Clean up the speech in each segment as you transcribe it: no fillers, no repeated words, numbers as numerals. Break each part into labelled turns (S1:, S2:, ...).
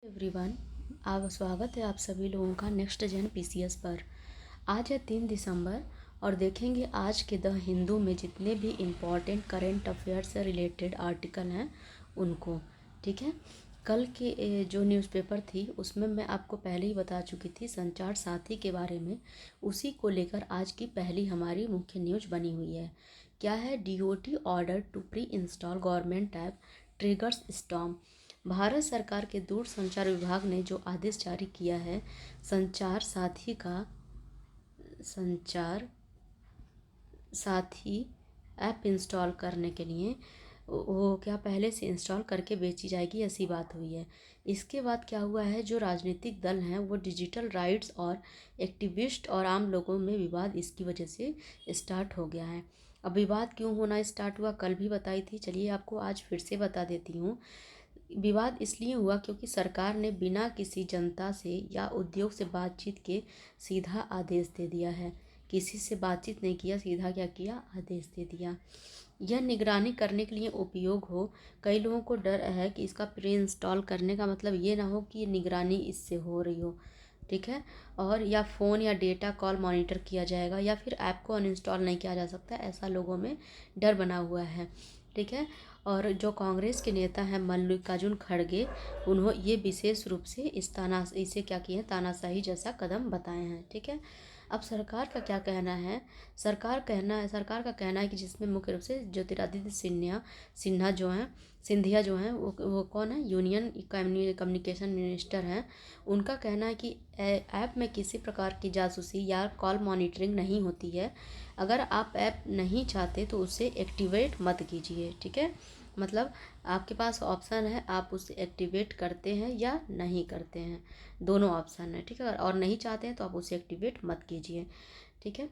S1: Everyone, आप स्वागत है आप सभी लोगों का नेक्स्ट जेन पीसीएस पर। आज है 3 दिसंबर और देखेंगे आज के द हिंदू में जितने भी इम्पॉर्टेंट करेंट अफेयर से रिलेटेड आर्टिकल हैं उनको। ठीक है, कल के जो न्यूज़पेपर थी उसमें मैं आपको पहले ही बता चुकी थी संचार साथी के बारे में। उसी को लेकर आज की पहली हमारी मुख्य न्यूज़ बनी हुई है। क्या है? DOT order to pre install government app triggers storm. Bharat सरकार के दूरसंचार विभाग ने जो आदेश जारी किया है संचार साथी ऐप इंस्टॉल करने के लिए, वो क्या पहले से इंस्टॉल करके बेची जाएगी, ऐसी बात हुई है। इसके बाद क्या हुआ है, जो राजनीतिक दल हैं वो डिजिटल राइट्स और एक्टिविस्ट और आम लोगों में विवाद इसकी वजह से स्टार्ट हो गया है। अब विवाद क्यों होना स्टार्ट हुआ, कल भी बताई थी, चलिए आपको आज फिर से बता देती हूँ। विवाद इसलिए हुआ क्योंकि सरकार ने बिना किसी जनता से या उद्योग से बातचीत के सीधा आदेश दे दिया है। किसी से बातचीत नहीं किया, सीधा क्या किया, आदेश दे दिया। यह निगरानी करने के लिए उपयोग हो। कई लोगों को डर है कि इसका प्री इंस्टॉल करने का मतलब ये ना हो कि निगरानी इससे हो रही हो। ठीक है, और या फ़ोन या डेटा कॉल मॉनिटर किया जाएगा या फिर ऐप को अनइंस्टॉल नहीं किया जा सकता, ऐसा लोगों में डर बना हुआ है। ठीक है, और जो कांग्रेस के नेता हैं मल्लिकार्जुन खड़गे, उन्होंने ये विशेष रूप से इसे क्या किए हैं, तानाशाही जैसा कदम बताए हैं। ठीक है, अब सरकार का क्या कहना है? सरकार का कहना है कि जिसमें मुख्य रूप से ज्योतिरादित्य सिंधिया जो हैं वो कौन है, यूनियन कम्युनिकेशन मिनिस्टर हैं। उनका कहना है कि ऐप में किसी प्रकार की जासूसी या कॉल मॉनिटरिंग नहीं होती है। अगर आप ऐप नहीं चाहते तो उसे एक्टिवेट मत कीजिए। ठीक है, मतलब आपके पास ऑप्शन है, आप उसे एक्टिवेट करते हैं या नहीं करते हैं, दोनों ऑप्शन है। ठीक है, और नहीं चाहते हैं तो आप उसे एक्टिवेट मत कीजिए। ठीक है,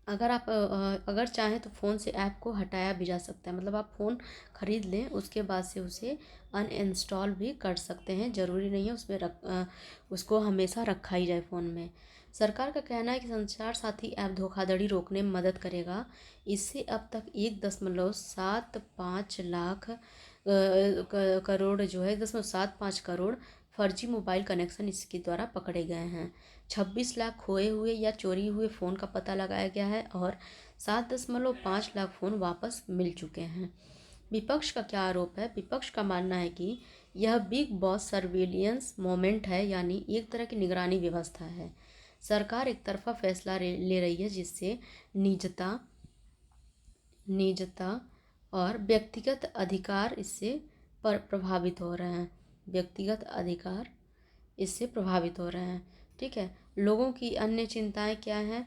S1: अगर चाहें तो फ़ोन से ऐप को हटाया भी जा सकता है, मतलब आप फ़ोन ख़रीद लें उसके बाद से उसे अनइंस्टॉल भी कर सकते हैं। ज़रूरी नहीं है उसको हमेशा रखा ही जाए फ़ोन में। सरकार का कहना है कि संचार साथी ऐप धोखाधड़ी रोकने में मदद करेगा। इससे अब तक 1.75 लाख करोड़ जो है 1.75 करोड़ फर्जी मोबाइल कनेक्शन इसके द्वारा पकड़े गए हैं। 26 लाख खोए हुए या चोरी हुए फ़ोन का पता लगाया गया है और 7.5 लाख फ़ोन वापस मिल चुके हैं। विपक्ष का क्या आरोप है? विपक्ष का मानना है कि यह बिग बॉस सर्विलियंस मोमेंट है, यानी एक तरह की निगरानी व्यवस्था है। सरकार एक तरफा फैसला ले रही है जिससे निजता और व्यक्तिगत अधिकार इससे प्रभावित हो रहे हैं। व्यक्तिगत अधिकार इससे प्रभावित हो रहे हैं। ठीक है, लोगों की अन्य चिंताएं क्या हैं?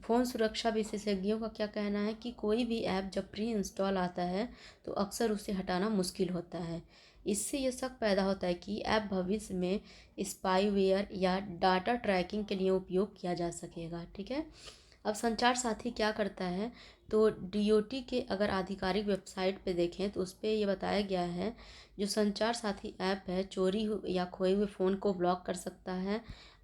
S1: फ़ोन सुरक्षा विशेषज्ञों का क्या कहना है कि कोई भी ऐप जब प्री इंस्टॉल आता है तो अक्सर उसे हटाना मुश्किल होता है। इससे ये शक पैदा होता है कि ऐप भविष्य में स्पाईवेयर या डाटा ट्रैकिंग के लिए उपयोग किया जा सकेगा। ठीक है, अब संचार साथी क्या करता है? तो डीओटी के अगर आधिकारिक वेबसाइट पे देखें तो उस पर ये बताया गया है, जो संचार साथी ऐप है या खोए हुए फ़ोन को ब्लॉक कर सकता है,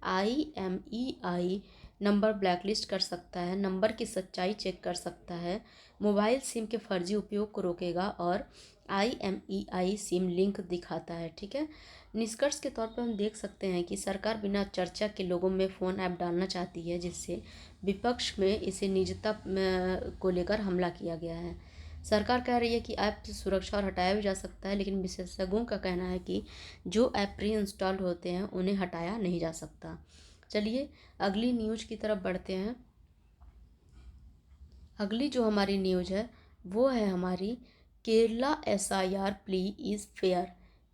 S1: IMEI नंबर ब्लैकलिस्ट कर सकता है, नंबर की सच्चाई चेक कर सकता है, मोबाइल सिम के फर्जी उपयोग को रोकेगा और IMEI सिम लिंक दिखाता है। ठीक है, निष्कर्ष के तौर पर हम देख सकते हैं कि सरकार बिना चर्चा के लोगों में फ़ोन ऐप डालना चाहती है, जिससे विपक्ष में इसे निजता को लेकर हमला किया गया है। सरकार कह रही है कि ऐप सुरक्षा और हटाया भी जा सकता है, लेकिन विशेषज्ञों का कहना है कि जो ऐप प्री इंस्टॉल्ड होते हैं उन्हें हटाया नहीं जा सकता। चलिए अगली न्यूज़ की तरफ बढ़ते हैं। अगली जो हमारी न्यूज़ है वो है हमारी, Kerala SIR plea is fair,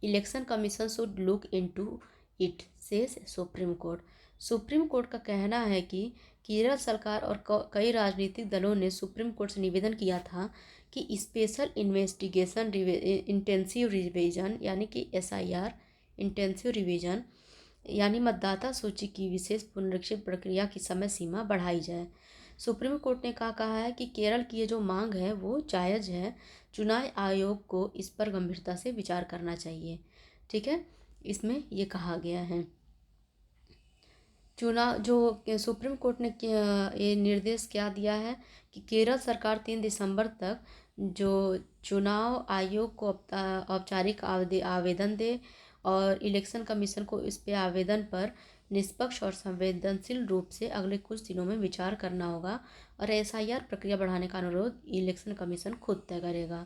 S1: election commission should look into it, says supreme court. Supreme court का कहना है कि केरल सरकार और कई राजनीतिक दलों ने सुप्रीम कोर्ट से निवेदन किया था कि स्पेशल इन्वेस्टिगेशन इंटेंसिव रिवीजन यानी कि SIR इंटेंसिव रिवीजन यानी मतदाता सूची की विशेष पुनरीक्षित प्रक्रिया की समय सीमा बढ़ाई जाए। सुप्रीम कोर्ट ने कहा है कि केरल की ये जो मांग है वो जायज़ है, चुनाव आयोग को इस पर गंभीरता से विचार करना चाहिए। ठीक है, इसमें ये कहा गया है। चुनाव जो सुप्रीम कोर्ट ने ये निर्देश क्या दिया है कि केरल सरकार 3 दिसंबर तक जो चुनाव आयोग को औपचारिक आवेदन दे और इलेक्शन कमीशन को इस पे आवेदन पर निष्पक्ष और संवेदनशील रूप से अगले कुछ दिनों में विचार करना होगा और एसआईआर प्रक्रिया बढ़ाने का अनुरोध इलेक्शन कमीशन खुद तय करेगा।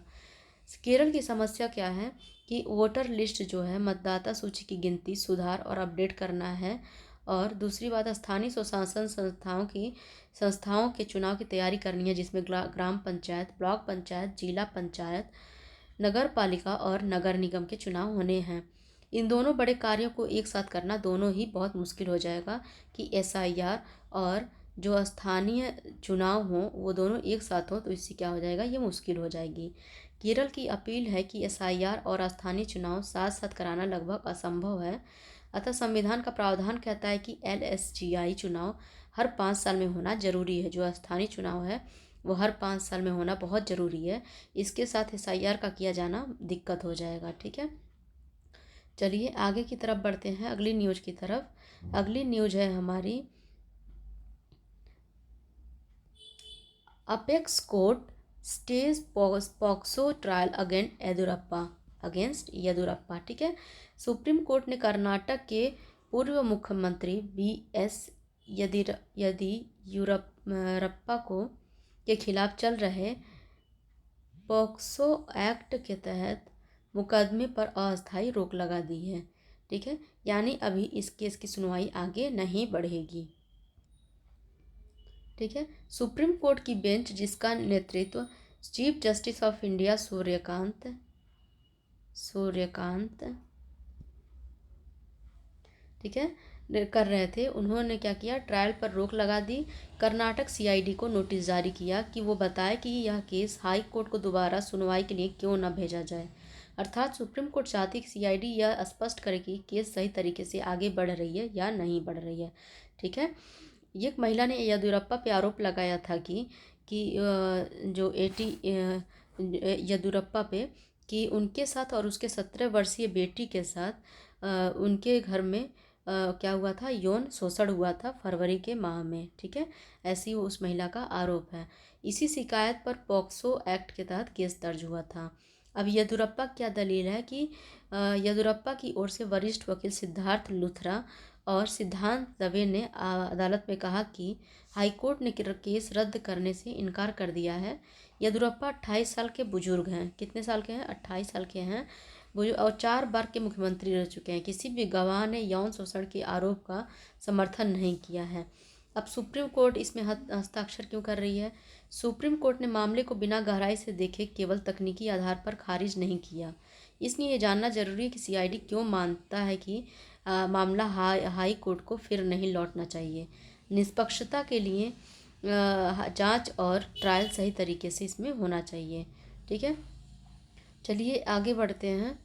S1: केरल की समस्या क्या है कि वोटर लिस्ट जो है मतदाता सूची की गिनती, सुधार और अपडेट करना है। और दूसरी बात, स्थानीय स्वशासन संस्थाओं के चुनाव की तैयारी करनी है, जिसमें ग्राम पंचायत, ब्लॉक पंचायत, जिला पंचायत, नगर पालिका और नगर निगम के चुनाव होने हैं। इन दोनों बड़े कार्यों को एक साथ करना दोनों ही बहुत मुश्किल हो जाएगा कि एसआईआर और जो स्थानीय चुनाव हों वो दोनों एक साथ हों, तो इससे क्या हो जाएगा, ये मुश्किल हो जाएगी। केरल की अपील है कि एसआईआर और स्थानीय चुनाव साथ साथ कराना लगभग असंभव है। अतः संविधान का प्रावधान कहता है कि एलएसजीआई चुनाव हर 5 साल में होना जरूरी है। जो स्थानीय चुनाव है वो हर 5 साल में होना बहुत ज़रूरी है। इसके साथ एसआईआर का किया जाना दिक्कत हो जाएगा। ठीक है, चलिए आगे की तरफ बढ़ते हैं, अगली न्यूज की तरफ। अगली न्यूज है हमारी, apex court stays POCSO trial against Yediyurappa. ठीक है, सुप्रीम कोर्ट ने कर्नाटक के पूर्व मुख्यमंत्री बीएस येदियुरप्पा के खिलाफ चल रहे पॉक्सो एक्ट के तहत मुकदमे पर अस्थायी रोक लगा दी है। ठीक है, यानी अभी इस केस की सुनवाई आगे नहीं बढ़ेगी। ठीक है, सुप्रीम कोर्ट की बेंच, जिसका नेतृत्व chief justice of India Suryakant ठीक है कर रहे थे, उन्होंने क्या किया, ट्रायल पर रोक लगा दी। कर्नाटक सीआईडी को नोटिस जारी किया कि वो बताए कि यह केस हाई कोर्ट को दोबारा सुनवाई के लिए क्यों न भेजा जाए। अर्थात सुप्रीम कोर्ट चाहती कि सीआईडी यह स्पष्ट करे कि केस सही तरीके से आगे बढ़ रही है या नहीं बढ़ रही है। ठीक है, एक महिला ने येदियुरप्पा पे आरोप लगाया था कि जो येदियुरप्पा पे कि उनके साथ और उसके 17 वर्षीय बेटी के साथ उनके घर में क्या हुआ था, यौन शोषण हुआ था फरवरी के माह में। ठीक है, ऐसी उस महिला का आरोप है। इसी शिकायत पर पॉक्सो एक्ट के तहत केस दर्ज हुआ था। अब येदियुरप्पा क्या दलील है कि येदियुरप्पा की ओर से वरिष्ठ वकील सिद्धार्थ लुथरा और सिद्धांत दवे ने अदालत में कहा कि हाईकोर्ट ने केस रद्द करने से इनकार कर दिया है। येदियुरप्पा 28 साल के बुजुर्ग हैं। कितने साल के हैं? 28 साल के हैं और 4 बार के मुख्यमंत्री रह चुके हैं। किसी भी गवाह ने यौन शोषण के आरोप का समर्थन नहीं किया है। अब सुप्रीम कोर्ट इसमें हस्ताक्षर क्यों कर रही है? सुप्रीम कोर्ट ने मामले को बिना गहराई से देखे केवल तकनीकी आधार पर खारिज नहीं किया। इसलिए ये जानना जरूरी है कि सीआईडी क्यों मानता है कि मामला हाई कोर्ट को फिर नहीं लौटना चाहिए। निष्पक्षता के लिए जांच और ट्रायल सही तरीके से इसमें होना चाहिए। ठीक है, चलिए आगे बढ़ते हैं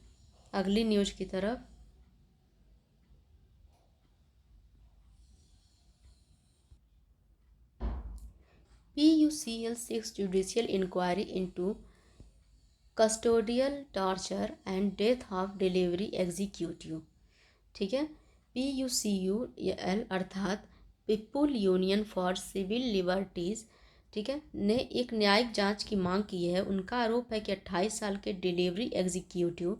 S1: अगली न्यूज की तरफ। PUCL seeks judicial inquiry into custodial torture and death of delivery executive। ठीक है, PUCUL अर्थात people union for civil liberties, ठीक है, ने एक न्यायिक जांच की मांग की है। उनका आरोप है कि 28 साल के डिलीवरी एग्जीक्यूटिव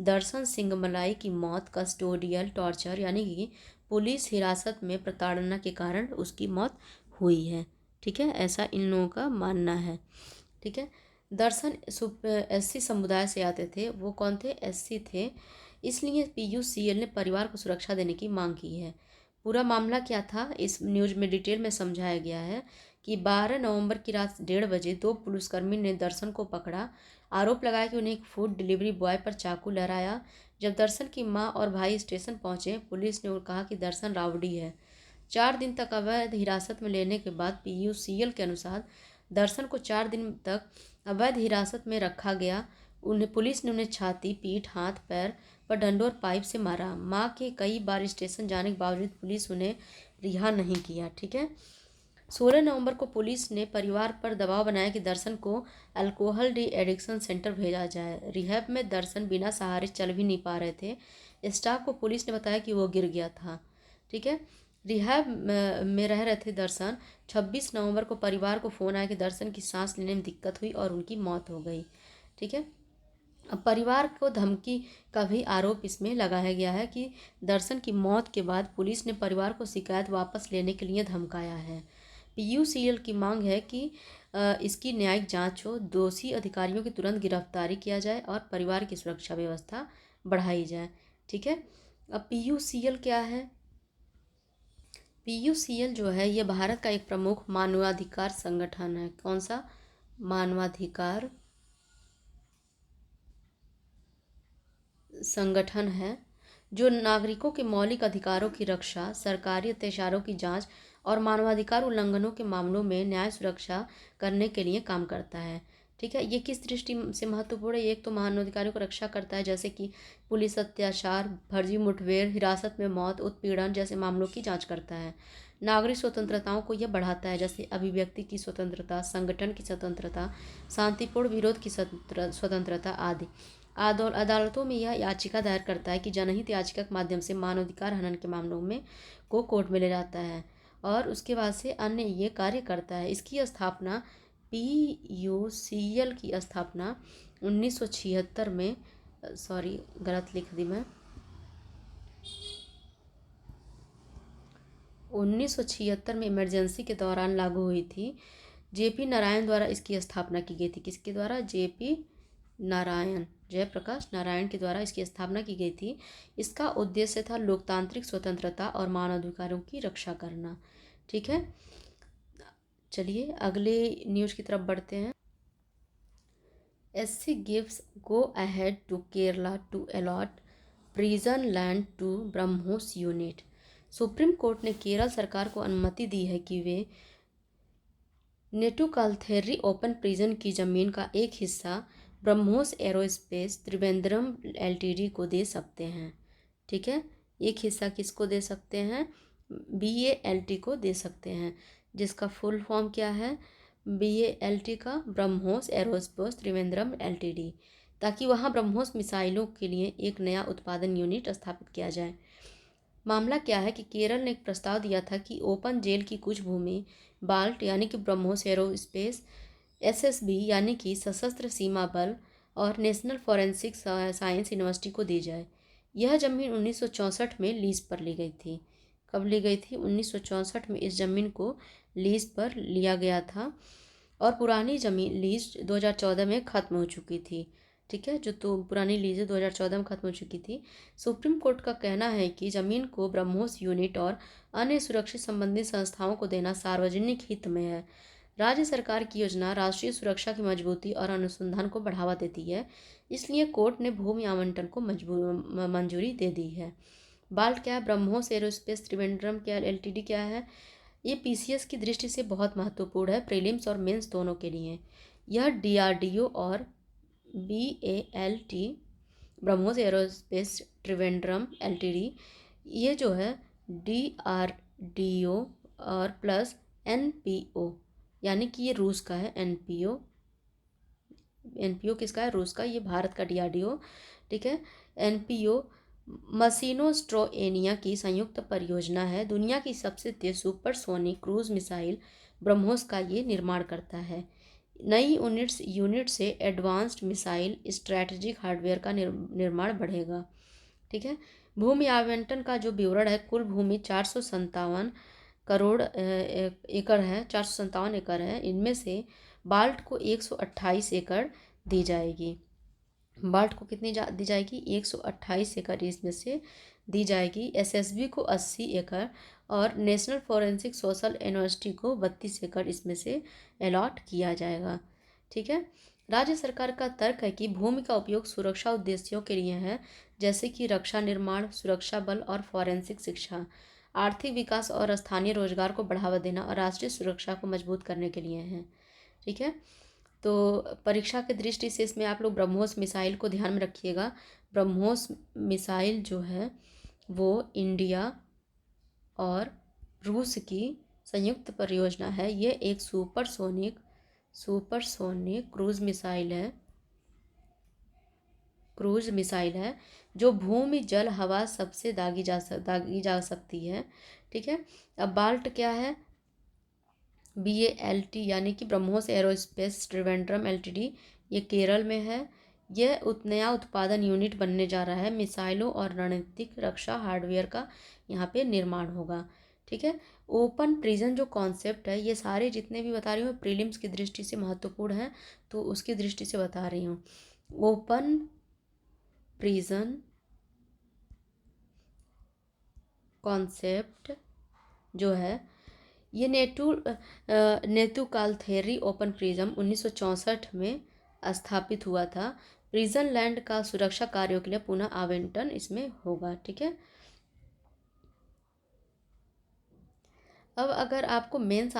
S1: दर्शन सिंह मलाई की मौत कस्टोडियल टॉर्चर यानी कि पुलिस हिरासत में प्रताड़ना के कारण उसकी मौत हुई है। ठीक है, ऐसा इन लोगों का मानना है। ठीक है, दर्शन SC समुदाय से आते थे। वो कौन थे? SC थे। इसलिए PUCL ने परिवार को सुरक्षा देने की मांग की है। पूरा मामला क्या था इस न्यूज में डिटेल में समझाया गया है कि 12 नवंबर की रात 1:30 बजे 2 पुलिसकर्मी ने दर्शन को पकड़ा। आरोप लगाया कि उन्हें एक फूड डिलीवरी बॉय पर चाकू लहराया। जब दर्शन की मां और भाई स्टेशन पहुंचे, पुलिस ने कहा कि दर्शन राउडी है। 4 दिन तक अवैध हिरासत में लेने के बाद PUCL के अनुसार दर्शन को 4 दिन तक अवैध हिरासत में रखा गया। पुलिस ने उन्हें छाती, पीठ, हाथ, पैर पर डंडों और पाइप से मारा। मां के कई बार स्टेशन जाने के बावजूद पुलिस उन्हें रिहा नहीं किया। ठीक है, 16 नवंबर को पुलिस ने परिवार पर दबाव बनाया कि दर्शन को अल्कोहल डी एडिक्शन सेंटर भेजा जाए। रिहैब में दर्शन बिना सहारे चल भी नहीं पा रहे थे। स्टाफ को पुलिस ने बताया कि वो गिर गया था। ठीक है, रिहैब में रह रहे थे दर्शन। 26 नवंबर को परिवार को फ़ोन आया कि दर्शन की सांस लेने में दिक्कत हुई और उनकी मौत हो गई। ठीक है, अब परिवार को धमकी का भी आरोप इसमें लगाया गया है कि दर्शन की मौत के बाद पुलिस ने परिवार को शिकायत वापस लेने के लिए धमकाया है। पीयूसीएल की मांग है कि इसकी न्यायिक जांच हो, दोषी अधिकारियों की तुरंत गिरफ्तारी किया जाए और परिवार की सुरक्षा व्यवस्था बढ़ाई जाए। ठीक है। अब पीयूसीएल क्या है? पीयूसीएल जो है ये भारत का एक प्रमुख मानवाधिकार संगठन है। कौन सा? मानवाधिकार संगठन है जो नागरिकों के मौलिक अधिकारों की रक्षा, सरकारी अत्याचारों की जांच और मानवाधिकार उल्लंघनों के मामलों में न्याय सुरक्षा करने के लिए काम करता है। ठीक है। ये किस दृष्टि से महत्वपूर्ण है? एक तो मानवाधिकारों को रक्षा करता है, जैसे कि पुलिस अत्याचार, फर्जी मुठभेड़, हिरासत में मौत, उत्पीड़न जैसे मामलों की जांच करता है। नागरिक स्वतंत्रताओं को यह बढ़ाता है, जैसे अभिव्यक्ति की स्वतंत्रता, संगठन की स्वतंत्रता, शांतिपूर्ण विरोध की स्वतंत्रता आदि। अदालतों में यह याचिका दायर करता है कि जनहित याचिका के माध्यम से मानवाधिकार हनन के मामलों में को कोर्ट में ले जाता है और उसके बाद से अन्य ये कार्य करता है। इसकी स्थापना पीयूसीएल की स्थापना 1976 में, सॉरी गलत लिख दी मैं, 1976 में इमरजेंसी के दौरान लागू हुई थी। जेपी नारायण द्वारा इसकी स्थापना की गई थी। किसके द्वारा? जेपी नारायण, जयप्रकाश नारायण के द्वारा इसकी स्थापना की गई थी। इसका उद्देश्य था लोकतांत्रिक स्वतंत्रता और मानवाधिकारों की रक्षा करना। ठीक है। चलिए अगले न्यूज़ की तरफ बढ़ते हैं। SC gives go ahead to Kerala to allot prison land to BrahMos unit. Supreme court ने केरल सरकार को अनुमति दी है कि वे नेटुकालथेरी ओपन प्रिजन की ज़मीन का एक हिस्सा ब्रह्मोस एरोस्पेस त्रिवेंद्रम LTD को दे सकते हैं। ठीक है। एक हिस्सा किसको दे सकते हैं? BALT को दे सकते हैं, जिसका फुल फॉर्म क्या है? BALT का ब्रह्मोस एरोस्पेस त्रिवेंद्रम LTD, ताकि वहाँ ब्रह्मोस मिसाइलों के लिए एक नया उत्पादन यूनिट स्थापित किया जाए। मामला क्या है कि केरल ने एक प्रस्ताव दिया था कि ओपन जेल की कुछ भूमि बाल्ट यानी कि ब्रह्मोस एरोस्पेस SSB यानी कि सशस्त्र सीमा बल और नेशनल फॉरेंसिक साइंस यूनिवर्सिटी को दी जाए। यह ज़मीन 1964 में लीज पर ली गई थी। कब ली गई थी? 1964 में इस ज़मीन को लीज पर लिया गया था और पुरानी ज़मीन लीज 2014 में ख़त्म हो चुकी थी। ठीक है। जो तो पुरानी लीज 2014 में ख़त्म हो चुकी थी। सुप्रीम कोर्ट का कहना है कि ज़मीन को ब्रह्मोस यूनिट और अन्य सुरक्षित संबंधित संस्थाओं को देना सार्वजनिक हित में है। राज्य सरकार की योजना राष्ट्रीय सुरक्षा की मजबूती और अनुसंधान को बढ़ावा देती है, इसलिए कोर्ट ने भूमि आवंटन को मंजूरी दे दी है। बाल्ट क्या है? ब्रह्मोस एरोस्पेस त्रिवेंद्रम क्या LTD क्या है? ये PCS की दृष्टि से बहुत महत्वपूर्ण है, प्रीलिम्स और मेंस दोनों के लिए। यह DRDO और BALT BrahMos aerospace Trivandrum LTD ये जो है DRDO और प्लस NPO यानी कि ये रूस का है। NPO किसका है? रूस का। ये भारत का DRDO। ठीक है। NPO मसीनोस्ट्रोएनिया की संयुक्त परियोजना है। दुनिया की सबसे तेज सुपरसोनिक क्रूज मिसाइल ब्रह्मोस का ये निर्माण करता है। नई यूनिट से एडवांस्ड मिसाइल स्ट्रैटेजिक हार्डवेयर का निर्माण बढ़ेगा। ठीक है। भूमि आवंटन का जो विवरण है, कुल भूमि 457 करोड़ एकड़ है, 457 एकड़ है। इनमें से बाल्ट को 128 एकड़ दी जाएगी। बाल्ट को कितनी दी जाएगी? 128 एकड़ इसमें से दी जाएगी। SSB को 80 एकड़ और नेशनल फॉरेंसिक सोशल यूनिवर्सिटी को 32 एकड़ इसमें से अलॉट किया जाएगा। ठीक है। राज्य सरकार का तर्क है कि भूमि का उपयोग सुरक्षा उद्देश्यों के लिए है, जैसे कि रक्षा निर्माण, सुरक्षा बल और फॉरेंसिक शिक्षा, आर्थिक विकास और स्थानीय रोजगार को बढ़ावा देना और राष्ट्रीय सुरक्षा को मजबूत करने के लिए है। ठीक है। तो परीक्षा की दृष्टि से इसमें आप लोग ब्रह्मोस मिसाइल को ध्यान में रखिएगा। ब्रह्मोस मिसाइल जो है वो इंडिया और रूस की संयुक्त परियोजना है। ये एक सुपरसोनिक क्रूज मिसाइल है जो भूमि, जल, हवा सबसे दागी जा सकती है। ठीक है। अब बाल्ट क्या है? BALT यानी कि ब्रह्मोस एरोस्पेस त्रिवेंद्रम LTD ये केरल में है। यह नया उत्पादन यूनिट बनने जा रहा है। मिसाइलों और रणनीतिक रक्षा हार्डवेयर का यहाँ पे निर्माण होगा। ठीक है। ओपन प्रिजन जो कॉन्सेप्ट है, ये सारे जितने भी बता रही हूँ प्रीलिम्स की दृष्टि से महत्वपूर्ण है, तो उसकी दृष्टि से बता रही हूँ। ओपन प्रिजन कॉन्सेप्ट जो है, ये नेतु कालथेरी ओपन प्रिज्म 1964 में स्थापित हुआ था। प्रिजन लैंड का सुरक्षा कार्यों के लिए पुनः आवंटन इसमें होगा। ठीक है। अब अगर आपको मेंस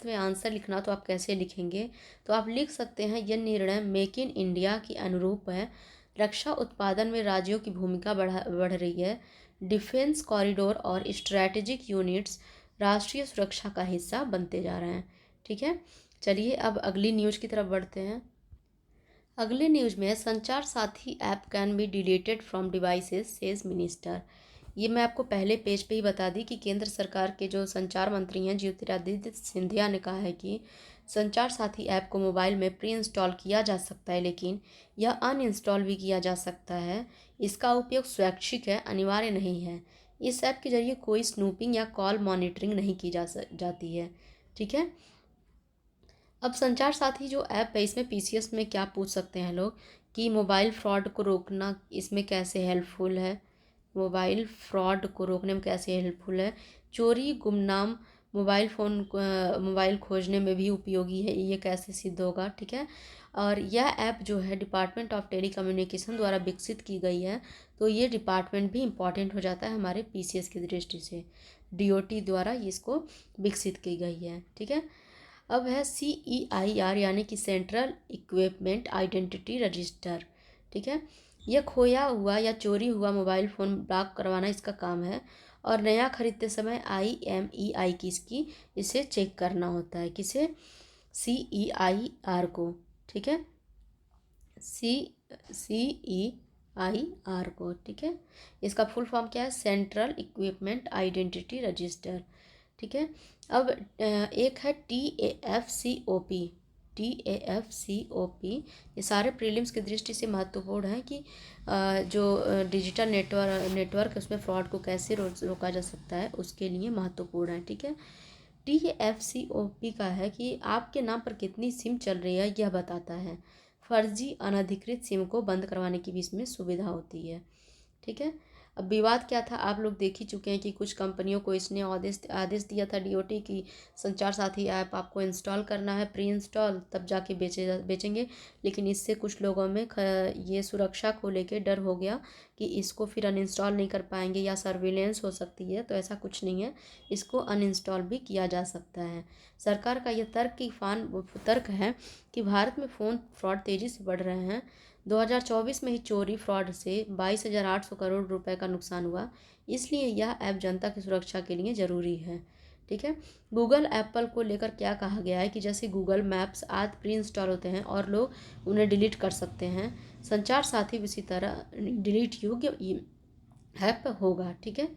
S1: में आंसर लिखना तो आप कैसे लिखेंगे, तो आप लिख सकते हैं यह निर्णय मेक इन इंडिया के अनुरूप है। रक्षा उत्पादन में राज्यों की भूमिका बढ़ रही है। डिफेंस कॉरिडोर और स्ट्रैटेजिक यूनिट्स राष्ट्रीय सुरक्षा का हिस्सा बनते जा रहे हैं। ठीक है। चलिए अब अगली न्यूज़ की तरफ बढ़ते हैं। अगले न्यूज़ में संचार साथी app can be deleted from devices says minister. ये मैं आपको पहले पेज पे ही बता दी कि केंद्र सरकार के जो संचार मंत्री हैं ज्योतिरादित्य सिंधिया ने कहा है कि संचार साथी ऐप को मोबाइल में प्री इंस्टॉल किया जा सकता है, लेकिन यह अनइंस्टॉल भी किया जा सकता है। इसका उपयोग स्वैच्छिक है, अनिवार्य नहीं है। इस ऐप के जरिए कोई स्नूपिंग या कॉल मॉनिटरिंग नहीं की जाती है। ठीक है। अब संचार साथी जो ऐप है, इसमें पीसीएस में क्या पूछ सकते हैं लोग कि मोबाइल फ्रॉड को रोकना इसमें कैसे हेल्पफुल है, मोबाइल फ्रॉड को रोकने में कैसे हेल्पफुल है, चोरी गुमनाम मोबाइल खोजने में भी उपयोगी है, ये कैसे सिद्ध होगा। ठीक है। और यह ऐप जो है डिपार्टमेंट ऑफ टेली कम्युनिकेशन द्वारा विकसित की गई है, तो ये डिपार्टमेंट भी इम्पॉर्टेंट हो जाता है हमारे पीसीएस की दृष्टि से। डीओटी द्वारा इसको विकसित की गई है। ठीक है। अब है CEIR यानी कि सेंट्रल इक्विपमेंट आइडेंटिटी रजिस्टर। ठीक है। यह खोया हुआ या चोरी हुआ मोबाइल फ़ोन ब्लॉक करवाना इसका काम है, और नया खरीदते समय IMEI की इसकी इसे चेक करना होता है। किसे? CEIR को। ठीक है। CEIR को। ठीक है। इसका फुल फॉर्म क्या है? Central equipment identity register. ठीक है। अब एक है TAFCOP। ये सारे प्रीलिम्स की दृष्टि से महत्वपूर्ण है कि जो डिजिटल नेटवर्क उसमें फ्रॉड को कैसे रोका जा सकता है, उसके लिए महत्वपूर्ण है। ठीक है। TAFCOP का है कि आपके नाम पर कितनी सिम चल रही है, यह बताता है। फर्जी अनधिकृत सिम को बंद करवाने की भी इसमें सुविधा होती है। ठीक है। अब विवाद क्या था, आप लोग देख ही चुके हैं कि कुछ कंपनियों को इसने आदेश दिया था डीओटी की संचार साथी ऐप आपको इंस्टॉल करना है, प्री इंस्टॉल, तब जाके बेचेंगे। लेकिन इससे कुछ लोगों में ये सुरक्षा को लेके डर हो गया कि इसको फिर अनइंस्टॉल नहीं कर पाएंगे या सर्विलेंस हो सकती है, तो ऐसा कुछ नहीं है, इसको अनइंस्टॉल भी किया जा सकता है। सरकार का यह तर्क है कि भारत में फ़ोन फ्रॉड तेज़ी से बढ़ रहे हैं। 2024 में ही चोरी फ्रॉड से 22,800 करोड़ रुपए का नुकसान हुआ, इसलिए यह ऐप जनता की सुरक्षा के लिए ज़रूरी है। ठीक है। गूगल एप्पल को लेकर क्या कहा गया है कि जैसे गूगल मैप्स आदि प्री इंस्टॉल होते हैं और लोग उन्हें डिलीट कर सकते हैं, संचार साथी भी इसी तरह डिलीट योग्य ऐप होगा। ठीक है।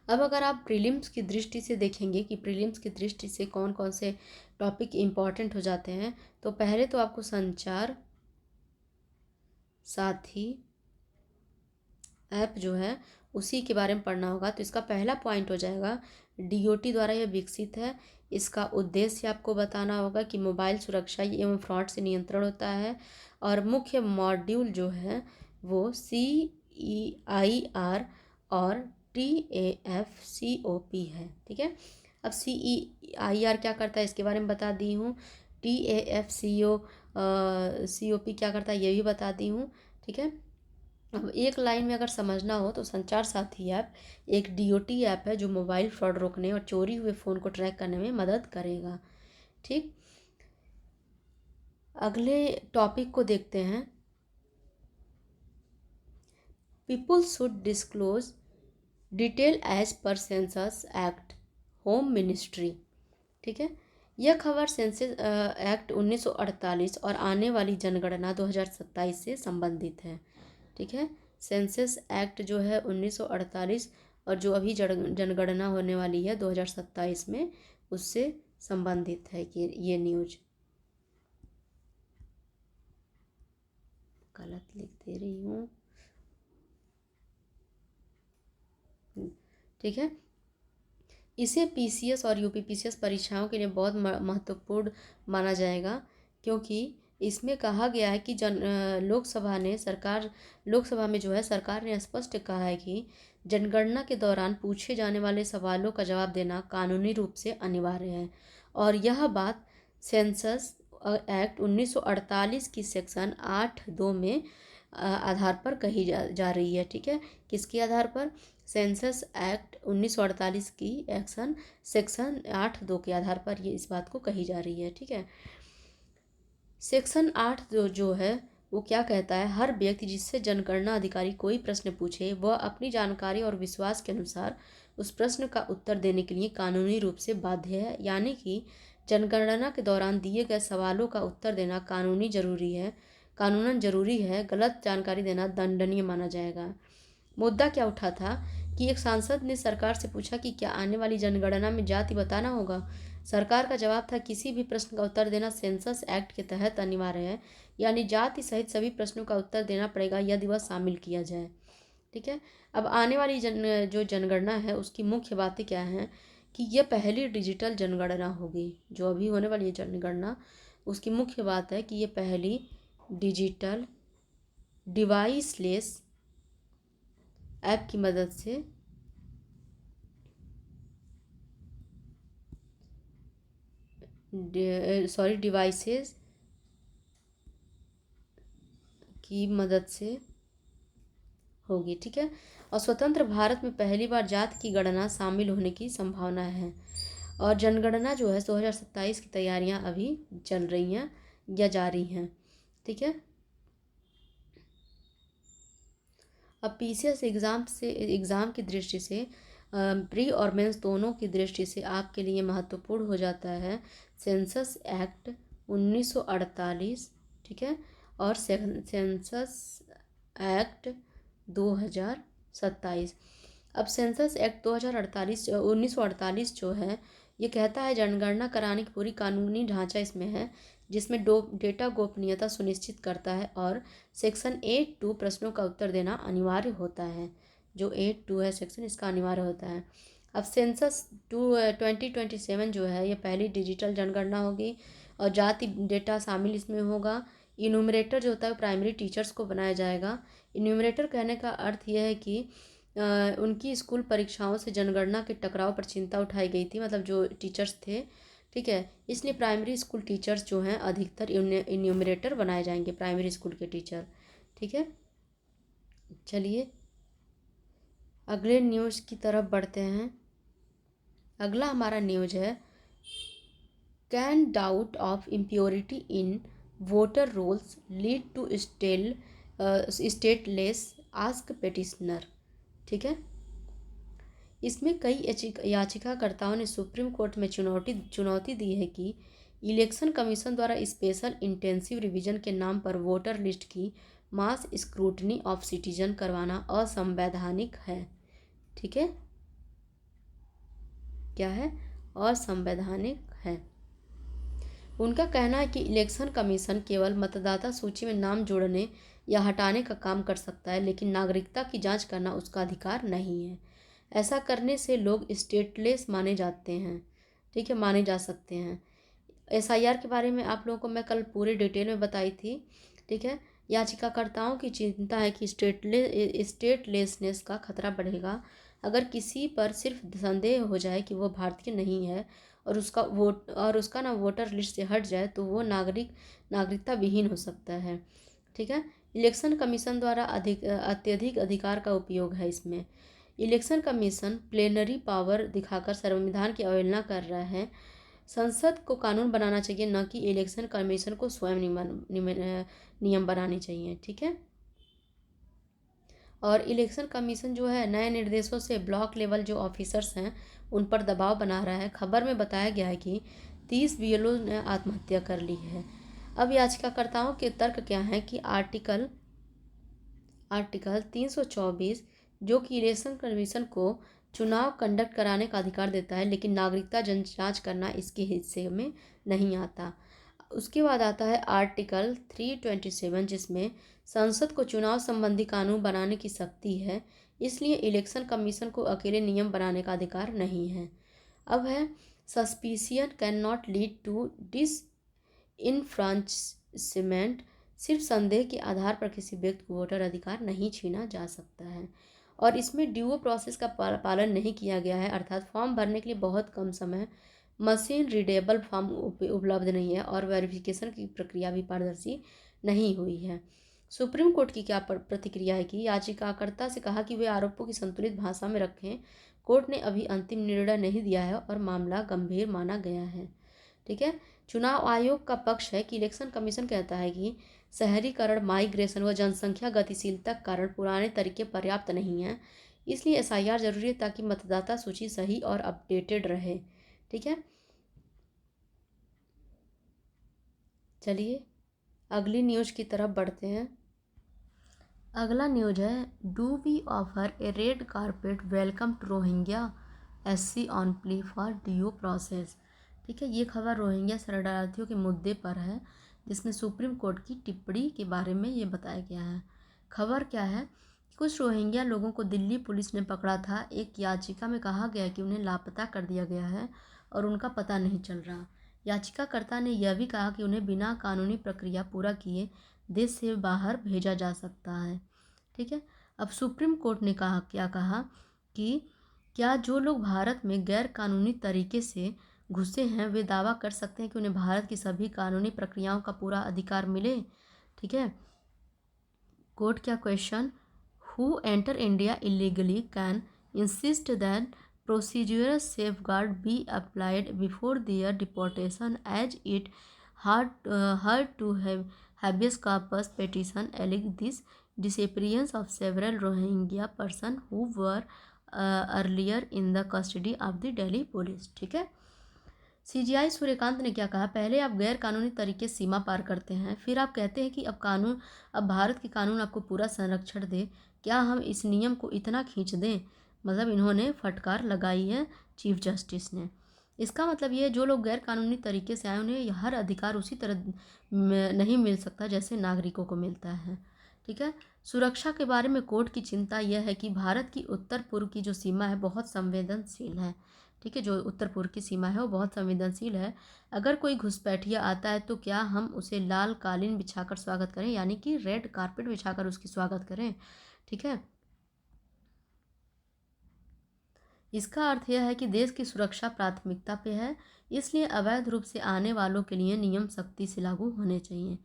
S1: अब अगर आप प्रीलिम्स की दृष्टि से देखेंगे कि प्रीलिम्स की दृष्टि से कौन कौन से टॉपिक इम्पॉर्टेंट हो जाते हैं, तो पहले तो आपको संचार साथी ऐप जो है उसी के बारे में पढ़ना होगा। तो इसका पहला पॉइंट हो जाएगा डीओटी द्वारा यह विकसित है। इसका उद्देश्य आपको बताना होगा कि मोबाइल सुरक्षा एवं फ्रॉड से नियंत्रण होता है, और मुख्य मॉड्यूल जो है वो CEIR और TAFCOP है। ठीक है। अब CEIR क्या करता है इसके बारे में बता दी हूँ, TAFCOP क्या करता है ये भी बता दी हूँ। ठीक है। अब एक लाइन में अगर समझना हो तो संचार साथी ऐप एक डीओटी ऐप है जो मोबाइल फ्रॉड रोकने और चोरी हुए फ़ोन को ट्रैक करने में मदद करेगा। ठीक। अगले टॉपिक को देखते हैं। People should disclose detail as per census act, home ministry. ठीक है। यह खबर सेंसस एक्ट 1948 और आने वाली जनगणना 2027 से संबंधित है। ठीक है। सेंसस एक्ट जो है 1948 और जो अभी जनगणना होने वाली है 2027 में, उससे संबंधित है कि ये न्यूज। गलत लिख दे रही हूँ, ठीक है। इसे पीसीएस और यूपीपीसीएस परीक्षाओं के लिए बहुत महत्वपूर्ण माना जाएगा, क्योंकि इसमें कहा गया है कि लोकसभा में जो है सरकार ने स्पष्ट कहा है कि जनगणना के दौरान पूछे जाने वाले सवालों का जवाब देना कानूनी रूप से अनिवार्य है। और यह बात सेंसस एक्ट 1948 की सेक्शन 8(2) में आधार पर कही जा रही है, ठीक है। किसके आधार पर? सेंसस एक्ट 1948 की सेक्शन 8(2) के आधार पर ये इस बात को कही जा रही है, ठीक है। सेक्शन 8(2) जो है वो क्या कहता है? हर व्यक्ति जिससे जनगणना अधिकारी कोई प्रश्न पूछे वह अपनी जानकारी और विश्वास के अनुसार उस प्रश्न का उत्तर देने के लिए कानूनी रूप से बाध्य है। यानी कि जनगणना के दौरान दिए गए सवालों का उत्तर देना कानूनन जरूरी है। गलत जानकारी देना दंडनीय माना जाएगा। मुद्दा क्या उठा था कि एक सांसद ने सरकार से पूछा कि क्या आने वाली जनगणना में जाति बताना होगा। सरकार का जवाब था, किसी भी प्रश्न का उत्तर देना सेंसस एक्ट के तहत अनिवार्य है, यानी जाति सहित सभी प्रश्नों का उत्तर देना पड़ेगा यदि वह शामिल किया जाए, ठीक है। अब आने वाली जो जनगणना है उसकी मुख्य बातें क्या हैं कि यह पहली डिजिटल जनगणना होगी। जो अभी होने वाली है जनगणना, उसकी मुख्य बात है कि यह पहली डिजिटल डिवाइसलेस ऐप की मदद से डिवाइसेस की मदद से होगी, ठीक है। और स्वतंत्र भारत में पहली बार जाति की गणना शामिल होने की संभावना है। और जनगणना जो है 2027 की तैयारियां अभी चल रही हैं या जारी हैं, ठीक है। अब पीसीएस एग्ज़ाम की दृष्टि से प्री और मेंस दोनों की दृष्टि से आपके लिए महत्वपूर्ण हो जाता है सेंसस एक्ट 1948, ठीक है, और सेंसस एक्ट 2027। अब सेंसस एक्ट 1948 जो है ये कहता है जनगणना कराने की पूरी कानूनी ढांचा इसमें है, जिसमें डेटा गोपनीयता सुनिश्चित करता है। और सेक्शन 8(2) प्रश्नों का उत्तर देना अनिवार्य होता है। जो 8(2) है सेक्शन, इसका अनिवार्य होता है। अब सेंसस 2027 जो है ये पहली डिजिटल जनगणना होगी और जाति डेटा शामिल इसमें होगा। इन्यूमरेटर जो होता है प्राइमरी टीचर्स को बनाया जाएगा। इन्यूमरेटर कहने का अर्थ यह है कि उनकी स्कूल परीक्षाओं से जनगणना के टकराव पर चिंता उठाई गई थी, मतलब जो टीचर्स थे, ठीक है। इसलिए प्राइमरी स्कूल टीचर्स जो हैं अधिकतर इन्यूमरेटर बनाए जाएंगे, प्राइमरी स्कूल के टीचर, ठीक है। चलिए अगले न्यूज़ की तरफ बढ़ते हैं। अगला हमारा न्यूज़ है, can doubt of impurity in voter rolls lead to stateless ask petitioner, ठीक है। इसमें कई याचिकाकर्ताओं ने सुप्रीम कोर्ट में चुनौती दी है कि इलेक्शन कमीशन द्वारा स्पेशल इंटेंसिव रिवीजन के नाम पर वोटर लिस्ट की मास स्क्रूटनी ऑफ सिटीजन करवाना असंवैधानिक है, ठीक है। क्या है? असंवैधानिक है। उनका कहना है कि इलेक्शन कमीशन केवल मतदाता सूची में नाम जोड़ने या हटाने का काम कर सकता है, लेकिन नागरिकता की जांच करना उसका अधिकार नहीं है। ऐसा करने से लोग स्टेटलेस माने जाते हैं, ठीक है, माने जा सकते हैं। एसआईआर के बारे में आप लोगों को मैं कल पूरे डिटेल में बताई थी, ठीक है। याचिकाकर्ताओं की चिंता है कि स्टेटलेसनेस का खतरा बढ़ेगा अगर किसी पर सिर्फ संदेह हो जाए कि वो भारतीय नहीं है और उसका ना वोटर लिस्ट से हट जाए तो वो नागरिकता विहीन हो सकता है, ठीक है। इलेक्शन कमीशन द्वारा अत्यधिक अधिकार का उपयोग है इसमें। इलेक्शन कमीशन प्लेनरी पावर दिखाकर संविधान की अवहेलना कर रहा है। संसद को कानून बनाना चाहिए, न कि इलेक्शन कमीशन को स्वयं नियम बनाने चाहिए, ठीक है। और इलेक्शन कमीशन जो है नए निर्देशों से ब्लॉक लेवल जो ऑफिसर्स हैं उन पर दबाव बना रहा है। खबर में बताया गया है कि 30 बीएलओ ने आत्महत्या कर ली है। अब याचिकाकर्ताओं के तर्क क्या है कि आर्टिकल 324 जो कि इलेक्शन कमीशन को चुनाव कंडक्ट कराने का अधिकार देता है, लेकिन नागरिकता जांच करना इसके हिस्से में नहीं आता। उसके बाद आता है आर्टिकल 327, जिसमें संसद को चुनाव संबंधी कानून बनाने की शक्ति है, इसलिए इलेक्शन कमीशन को अकेले नियम बनाने का अधिकार नहीं है। अब है suspicion can not lead to disenfranchisement, सिर्फ संदेह के आधार पर किसी व्यक्ति को वोटर अधिकार नहीं छीना जा सकता है। और इसमें ड्यू प्रोसेस का पालन नहीं किया गया है, अर्थात फॉर्म भरने के लिए बहुत कम समय, मशीन रीडेबल फॉर्म उपलब्ध नहीं है और वेरिफिकेशन की प्रक्रिया भी पारदर्शी नहीं हुई है। सुप्रीम कोर्ट की क्या प्रतिक्रिया है कि याचिकाकर्ता से कहा कि वे आरोपों की संतुलित भाषा में रखें। कोर्ट ने अभी अंतिम निर्णय नहीं दिया है और मामला गंभीर माना गया है। ठीक है। चुनाव आयोग का पक्ष है कि इलेक्शन कमीशन कहता है कि शहरीकरण, माइग्रेशन व जनसंख्या गतिशीलता के कारण पुराने तरीके पर्याप्त नहीं हैं, इसलिए एसआईआर जरूरी है ताकि मतदाता सूची सही और अपडेटेड रहे। ठीक है। चलिए अगली न्यूज की तरफ बढ़ते हैं। अगला न्यूज है, do we offer a red carpet welcome to Rohingya SC on plea for due process. ठीक है। ये खबर रोहिंग्या शरणार्थियों के मुद्दे पर है, जिसमें सुप्रीम कोर्ट की टिप्पणी के बारे में ये बताया गया है। खबर क्या है, कुछ रोहिंग्या लोगों को दिल्ली पुलिस ने पकड़ा था। एक याचिका में कहा गया कि उन्हें लापता कर दिया गया है और उनका पता नहीं चल रहा। याचिकाकर्ता ने यह भी कहा कि उन्हें बिना कानूनी प्रक्रिया पूरा किए देश से बाहर भेजा जा सकता है। ठीक है। अब सुप्रीम कोर्ट ने कहा कि क्या जो लोग भारत में गैर कानूनी तरीके से घुसे हैं वे दावा कर सकते हैं कि उन्हें भारत की सभी कानूनी प्रक्रियाओं का पूरा अधिकार मिले। ठीक है। कोर्ट क्या question, who enter India illegally can insist that procedural safeguard be applied before their deportation, as it heard to have habeas corpus petition alleged this disappearance of several Rohingya person who were earlier in the custody of the Delhi police। ठीक है। CGI Suryakant ने क्या कहा, पहले आप गैर कानूनी तरीके सीमा पार करते हैं, फिर आप कहते हैं कि अब भारत के कानून आपको पूरा संरक्षण दे। क्या हम इस नियम को इतना खींच दें? मतलब इन्होंने फटकार लगाई है चीफ जस्टिस ने। इसका मतलब ये, जो लोग गैर कानूनी तरीके से आए उन्हें हर अधिकार उसी तरह नहीं मिल सकता जैसे नागरिकों को मिलता है। ठीक है। सुरक्षा के बारे में कोर्ट की चिंता यह है कि भारत की उत्तर पूर्व की जो सीमा है बहुत संवेदनशील है। ठीक है। जो उत्तर पूर्व की सीमा है वो बहुत संवेदनशील है। अगर कोई घुसपैठिया आता है तो क्या हम उसे लाल कालीन बिछाकर स्वागत करें, यानी कि रेड कारपेट बिछाकर उसकी स्वागत करें। ठीक है। इसका अर्थ यह है कि देश की सुरक्षा प्राथमिकता पे है, इसलिए अवैध रूप से आने वालों के लिए नियम सख्ती से लागू होने चाहिए।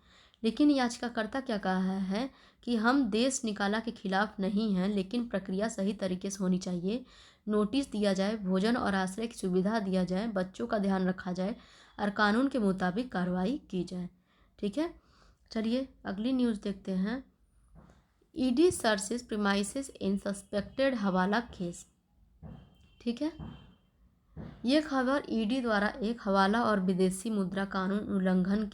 S1: लेकिन याचिकाकर्ता क्या कहा है कि हम देश निकाला के खिलाफ नहीं हैं, लेकिन प्रक्रिया सही तरीके से होनी चाहिए। नोटिस दिया जाए, भोजन और आश्रय की सुविधा दिया जाए, बच्चों का ध्यान रखा जाए और कानून के मुताबिक कार्रवाई की जाए। ठीक है। चलिए अगली न्यूज़ देखते हैं। ईडी सर्चेस प्रीमाइसेस इन सस्पेक्टेड हवाला केस। ठीक है। ये खबर ईडी द्वारा एक हवाला और विदेशी मुद्रा कानून उल्लंघन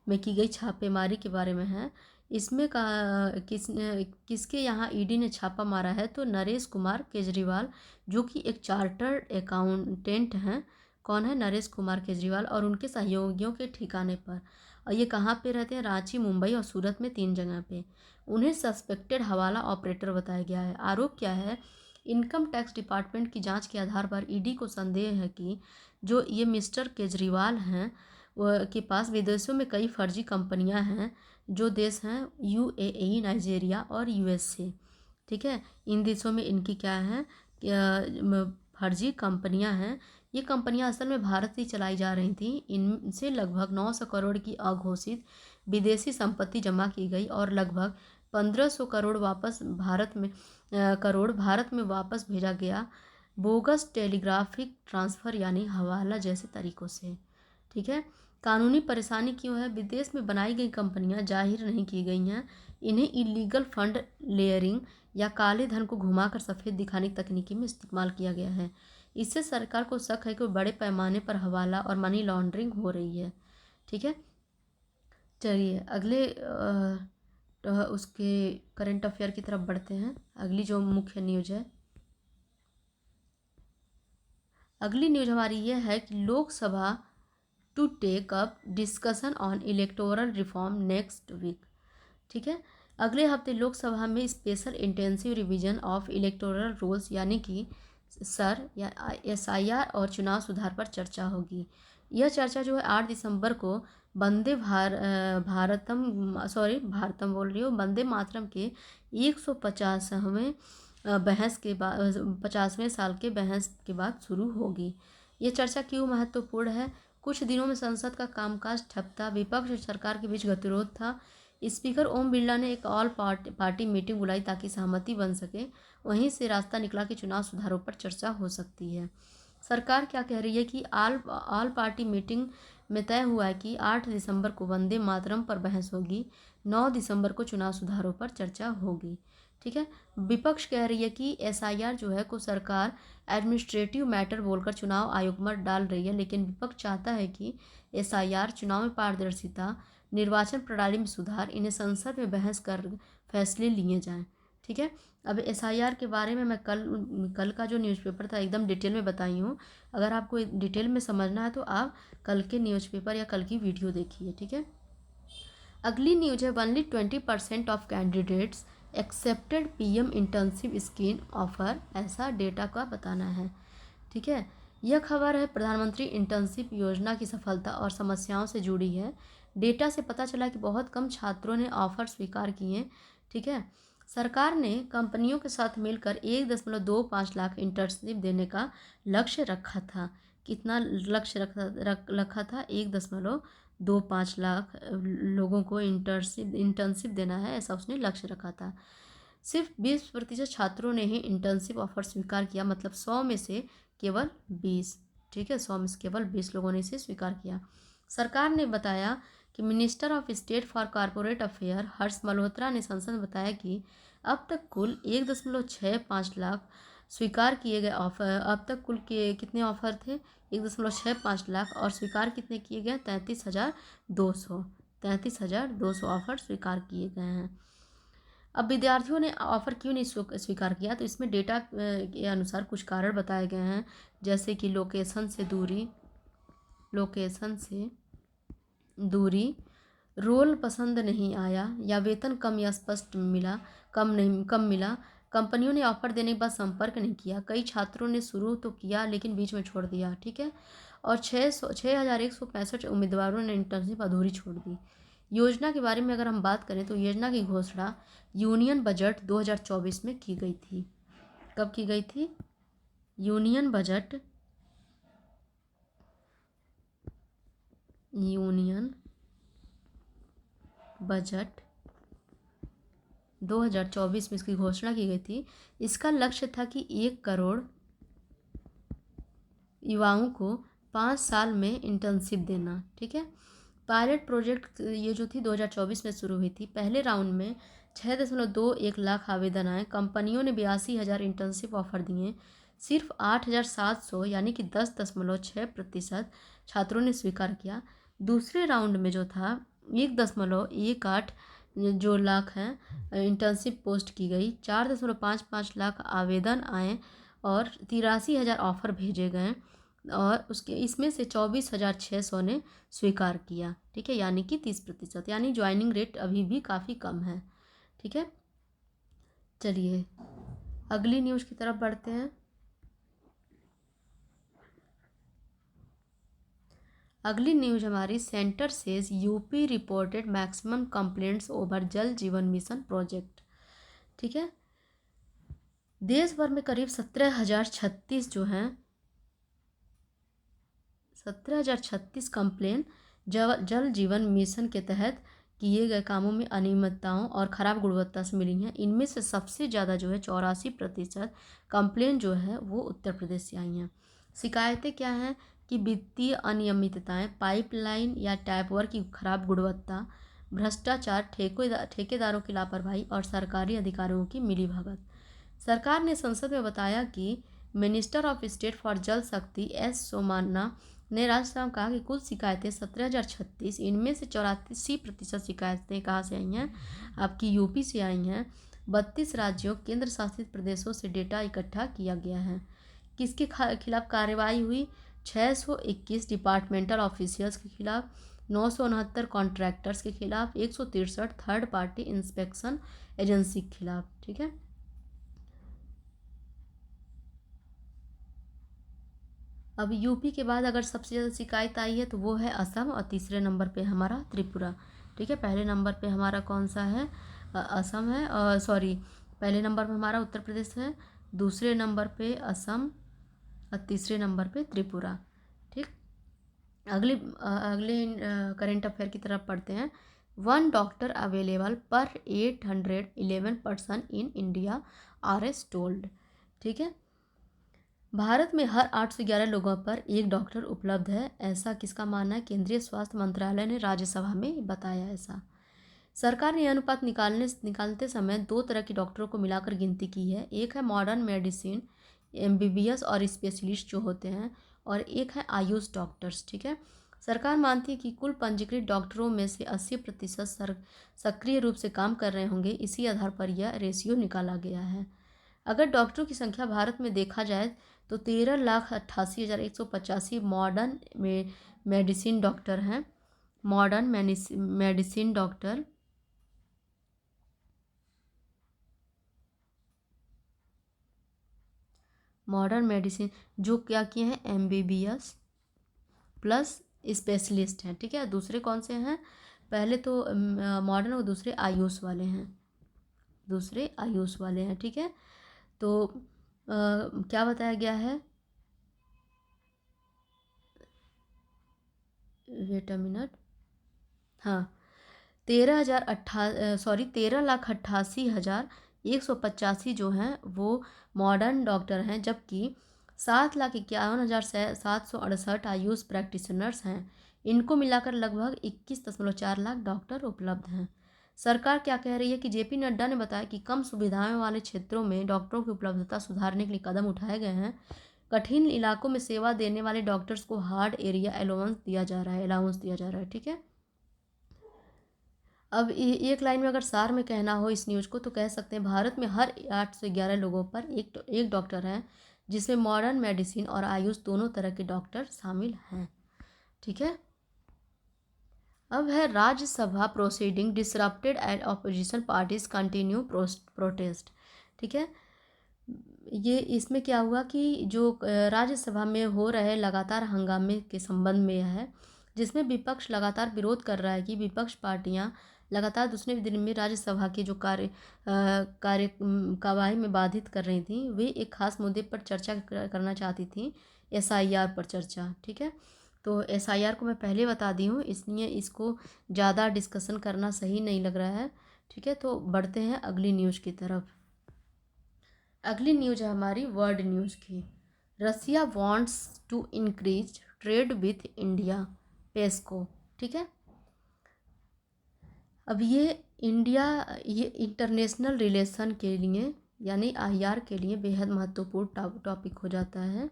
S1: में की गई छापेमारी के बारे में है। इसमें किसके यहाँ ईडी ने छापा मारा है, तो नरेश कुमार केजरीवाल, जो कि एक चार्टर्ड अकाउंटेंट हैं। कौन है? नरेश कुमार केजरीवाल, और उनके सहयोगियों के ठिकाने पर। और ये कहाँ पे रहते हैं? रांची, मुंबई और सूरत में 3 जगह पे। उन्हें सस्पेक्टेड हवाला ऑपरेटर बताया गया है। आरोप क्या है? इनकम टैक्स डिपार्टमेंट की जांच के आधार पर ईडी को संदेह है कि जो ये मिस्टर केजरीवाल हैं वह के पास विदेशों में कई फर्जी कंपनियां हैं। जो देश हैं यूएई, नाइजीरिया और यूएसए। ठीक है। इन देशों में इनकी क्या है, फर्जी कंपनियां हैं। ये कंपनियां असल में भारत से चलाई जा रही थी। इनसे लगभग 900 करोड़ की अघोषित विदेशी संपत्ति जमा की गई और लगभग 1500 करोड़ भारत में वापस भेजा गया बोगस टेलीग्राफिक ट्रांसफ़र यानी हवाला जैसे तरीक़ों से। ठीक है। कानूनी परेशानी क्यों है? विदेश में बनाई गई कंपनियां जाहिर नहीं की गई हैं। इन्हें इलीगल फंड लेयरिंग या काले धन को घुमाकर सफ़ेद दिखाने की तकनीकी में इस्तेमाल किया गया है। इससे सरकार को शक है कि बड़े पैमाने पर हवाला और मनी लॉन्ड्रिंग हो रही है। ठीक है। चलिए अगले उसके करंट अफेयर की तरफ बढ़ते हैं। अगली जो मुख्य न्यूज़ है, अगली न्यूज़ हमारी ये है कि Lok Sabha to take up discussion on electoral reform next week. ठीक है, अगले हफ्ते लोकसभा में special intensive revision of electoral rules यानी कि सर या SIR और चुनाव सुधार पर चर्चा होगी। यह चर्चा जो है 8 दिसंबर को भारतम बोल रही हूँ, वंदे मातरम के 150वें बहस के बाद 50वें साल के बहस के बाद शुरू होगी। ये चर्चा क्यों महत्वपूर्ण है? कुछ दिनों में संसद का कामकाज ठप था, विपक्ष और सरकार के बीच गतिरोध था। स्पीकर ओम बिरला ने एक ऑल पार्टी मीटिंग बुलाई ताकि सहमति बन सके। वहीं से रास्ता निकला कि चुनाव सुधारों पर चर्चा हो सकती है। सरकार क्या कह रही है कि ऑल पार्टी मीटिंग में तय हुआ है कि 8 दिसंबर को वंदे मातरम पर बहस होगी, 9 दिसंबर को चुनाव सुधारों पर चर्चा होगी। ठीक है, विपक्ष कह रही है कि SIR जो है को सरकार एडमिनिस्ट्रेटिव मैटर बोलकर चुनाव आयोग में डाल रही है, लेकिन विपक्ष चाहता है कि SIR, चुनाव में पारदर्शिता, निर्वाचन प्रणाली में सुधार, इन्हें संसद में बहस कर फैसले लिए जाएं। ठीक है, अब SIR के बारे में मैं कल का जो न्यूज़पेपर था एकदम डिटेल में बताई हूँ। अगर आपको डिटेल में समझना है तो आप कल के न्यूज़पेपर या कल की वीडियो देखिए। ठीक है, अगली न्यूज है only 20% of candidates accepted PM internship scheme offer, ऐसा डेटा का बताना है। ठीक है, यह खबर है प्रधानमंत्री इंटर्नशिप योजना की सफलता और समस्याओं से जुड़ी है। डेटा से पता चला कि बहुत कम छात्रों ने ऑफर स्वीकार किए। ठीक है, सरकार ने कंपनियों के साथ मिलकर 1.25 लाख इंटर्नशिप देने का लक्ष्य रखा था। कितना लक्ष्य रखा था? 1.25 लाख लोगों को इंटर्नशिप देना है, ऐसा उसने लक्ष्य रखा था। सिर्फ 20% छात्रों ने ही इंटर्नशिप ऑफर स्वीकार किया, मतलब 100 में से केवल 20। ठीक है, 100 में से केवल 20 लोगों ने इसे स्वीकार किया। सरकार ने बताया कि minister of state for corporate affair Harsh Malhotra ने संसद में बताया कि अब तक कुल 1.65 लाख स्वीकार किए गए ऑफर। अब तक कुल के कितने ऑफर थे? 1.65 लाख, और स्वीकार कितने किए गए? 33,200 ऑफर स्वीकार किए गए हैं। अब विद्यार्थियों ने ऑफर क्यों नहीं स्वीकार किया? तो इसमें डेटा के अनुसार कुछ कारण बताए गए हैं, जैसे कि लोकेशन से दूरी, रोल पसंद नहीं आया, या वेतन कम या स्पष्ट कम मिला। कंपनियों ने ऑफर देने के बाद संपर्क नहीं किया। कई छात्रों ने शुरू तो किया लेकिन बीच में छोड़ दिया। ठीक है, और 6,165 उम्मीदवारों ने इंटर्नशिप अधूरी छोड़ दी। योजना के बारे में अगर हम बात करें तो योजना की घोषणा यूनियन बजट 2024 में की गई थी। कब की गई थी? यूनियन बजट 2024 में इसकी घोषणा की गई थी। इसका लक्ष्य था कि 1 करोड़ युवाओं को 5 साल में इंटर्नशिप देना। ठीक है, पायलट प्रोजेक्ट ये जो थी 2024 में शुरू हुई थी। पहले राउंड में 6.21 लाख आवेदन आए। कंपनियों ने 82,000 इंटर्नशिप ऑफर दिए। सिर्फ 8,700 यानी कि 10.6% छात्रों ने स्वीकार किया। दूसरे राउंड में जो था 1.18 जो लाख हैं इंटर्नशिप पोस्ट की गई। 4.55 लाख आवेदन आए और 83,000 ऑफर भेजे गए, और इसमें से 24,600 ने स्वीकार किया। ठीक है, यानी कि 30%, यानी ज्वाइनिंग रेट अभी भी काफ़ी कम है। ठीक है, चलिए अगली न्यूज़ की तरफ बढ़ते हैं। अगली न्यूज़ हमारी, centre says UP reported maximum complaints over जल जीवन मिशन प्रोजेक्ट। ठीक है, देश भर में करीब 17,036 जो हैं 17,036 कंप्लेन जल जीवन मिशन के तहत किए गए कामों में अनियमितताओं और ख़राब गुणवत्ता से मिली हैं। इनमें से सबसे ज़्यादा जो है 84% कंप्लेन जो है वो उत्तर प्रदेश से आई हैं। शिकायतें क्या हैं कि वित्तीय अनियमितताएं, पाइपलाइन या टैपवर्क की खराब गुणवत्ता, भ्रष्टाचार, ठेकेदारों की लापरवाही और सरकारी अधिकारियों की मिलीभगत। सरकार ने संसद में बताया कि मिनिस्टर ऑफ स्टेट फॉर जल शक्ति S सोमाना ने राज्यसभा में कहा कि कुल शिकायतें 17,036, इनमें से 84% शिकायतें कहाँ से आई हैं? आपकी यूपी से आई हैं। 32 राज्यों केंद्र शासित प्रदेशों से डेटा इकट्ठा किया गया है। किसके खिलाफ कार्रवाई हुई? 621 डिपार्टमेंटल ऑफिशियल्स के खिलाफ, 969 कॉन्ट्रैक्टर्स के खिलाफ, 163 थर्ड पार्टी इंस्पेक्शन एजेंसी के खिलाफ। ठीक है। अब यूपी के बाद अगर सबसे ज़्यादा शिकायत आई है तो वो है असम, और तीसरे नंबर पे हमारा त्रिपुरा। ठीक है। पहले नंबर पे हमारा कौन सा है? असम है, सॉरी, पहले नंबर पे हमारा उत्तर प्रदेश है, दूसरे नंबर पे असम, और तीसरे नंबर पे त्रिपुरा। ठीक। अगले करेंट अफेयर की तरफ पढ़ते हैं। 1 डॉक्टर अवेलेबल पर 811 person in India R S told. ठीक है। भारत में हर 811 लोगों पर एक डॉक्टर उपलब्ध है, ऐसा किसका मानना है? केंद्रीय स्वास्थ्य मंत्रालय ने राज्यसभा में बताया ऐसा। सरकार ने यह अनुपात निकालते समय दो तरह के डॉक्टरों को मिलाकर गिनती की है। एक है मॉडर्न मेडिसिन एमबीबीएस और स्पेशलिस्ट जो होते हैं, और एक है आयुष डॉक्टर्स। ठीक है। सरकार मानती है कि कुल पंजीकृत डॉक्टरों में से 80% सक्रिय रूप से काम कर रहे होंगे। इसी आधार पर यह रेशियो निकाला गया है। अगर डॉक्टरों की संख्या भारत में देखा जाए तो 13,88,185 मॉडर्न मेडिसिन डॉक्टर हैं। Modern medicine doctor modern medicine जो क्या किए हैं? एमबीबीएस प्लस स्पेशलिस्ट हैं। ठीक है। दूसरे कौन से हैं? पहले तो मॉडर्न, और दूसरे आयुष वाले हैं, दूसरे आयुष वाले हैं। ठीक है। तो क्या बताया गया है? Wait a minute. हाँ, 13,88,185 जो हैं वो मॉडर्न डॉक्टर हैं, जबकि 7,51,768 आयुष प्रैक्टिशनर्स हैं। इनको मिलाकर लगभग 21.4 लाख डॉक्टर उपलब्ध हैं। सरकार क्या कह रही है कि जेपी नड्डा ने बताया कि कम सुविधाएं वाले क्षेत्रों में डॉक्टरों की उपलब्धता सुधारने के लिए कदम उठाए गए हैं। कठिन इलाकों में सेवा देने वाले डॉक्टर्स को हार्ड एरिया अलाउंस दिया जा रहा है। ठीक है। अब एक लाइन में अगर सार में कहना हो इस न्यूज़ को तो कह सकते हैं, भारत में हर 8 से 11 लोगों पर एक डॉक्टर है, जिसमें मॉडर्न मेडिसिन और आयुष दोनों तरह के डॉक्टर शामिल हैं। ठीक है। अब है Rajya Sabha proceeding disrupted and opposition parties continue protest. ठीक है। ये इसमें क्या हुआ कि जो राज्यसभा में हो रहे लगातार हंगामे के संबंध में है, जिसमें विपक्ष लगातार विरोध कर रहा है कि विपक्ष पार्टियां लगातार दूसरे दिन में राज्यसभा की जो कार्यवाही में बाधित कर रही थी, वे एक खास मुद्दे पर चर्चा करना चाहती थी, एसआईआर पर चर्चा। ठीक है। तो एसआईआर को मैं पहले बता दी हूँ, इसलिए इसको ज़्यादा डिस्कशन करना सही नहीं लग रहा है। ठीक है। तो बढ़ते हैं अगली न्यूज़ की तरफ। अगली न्यूज़ है हमारी वर्ल्ड न्यूज़ की। Russia wants to increase trade with India, Peskov. ठीक है। अब ये इंटरनेशनल रिलेशन के लिए यानी आईआर के लिए बेहद महत्वपूर्ण टॉपिक हो जाता है।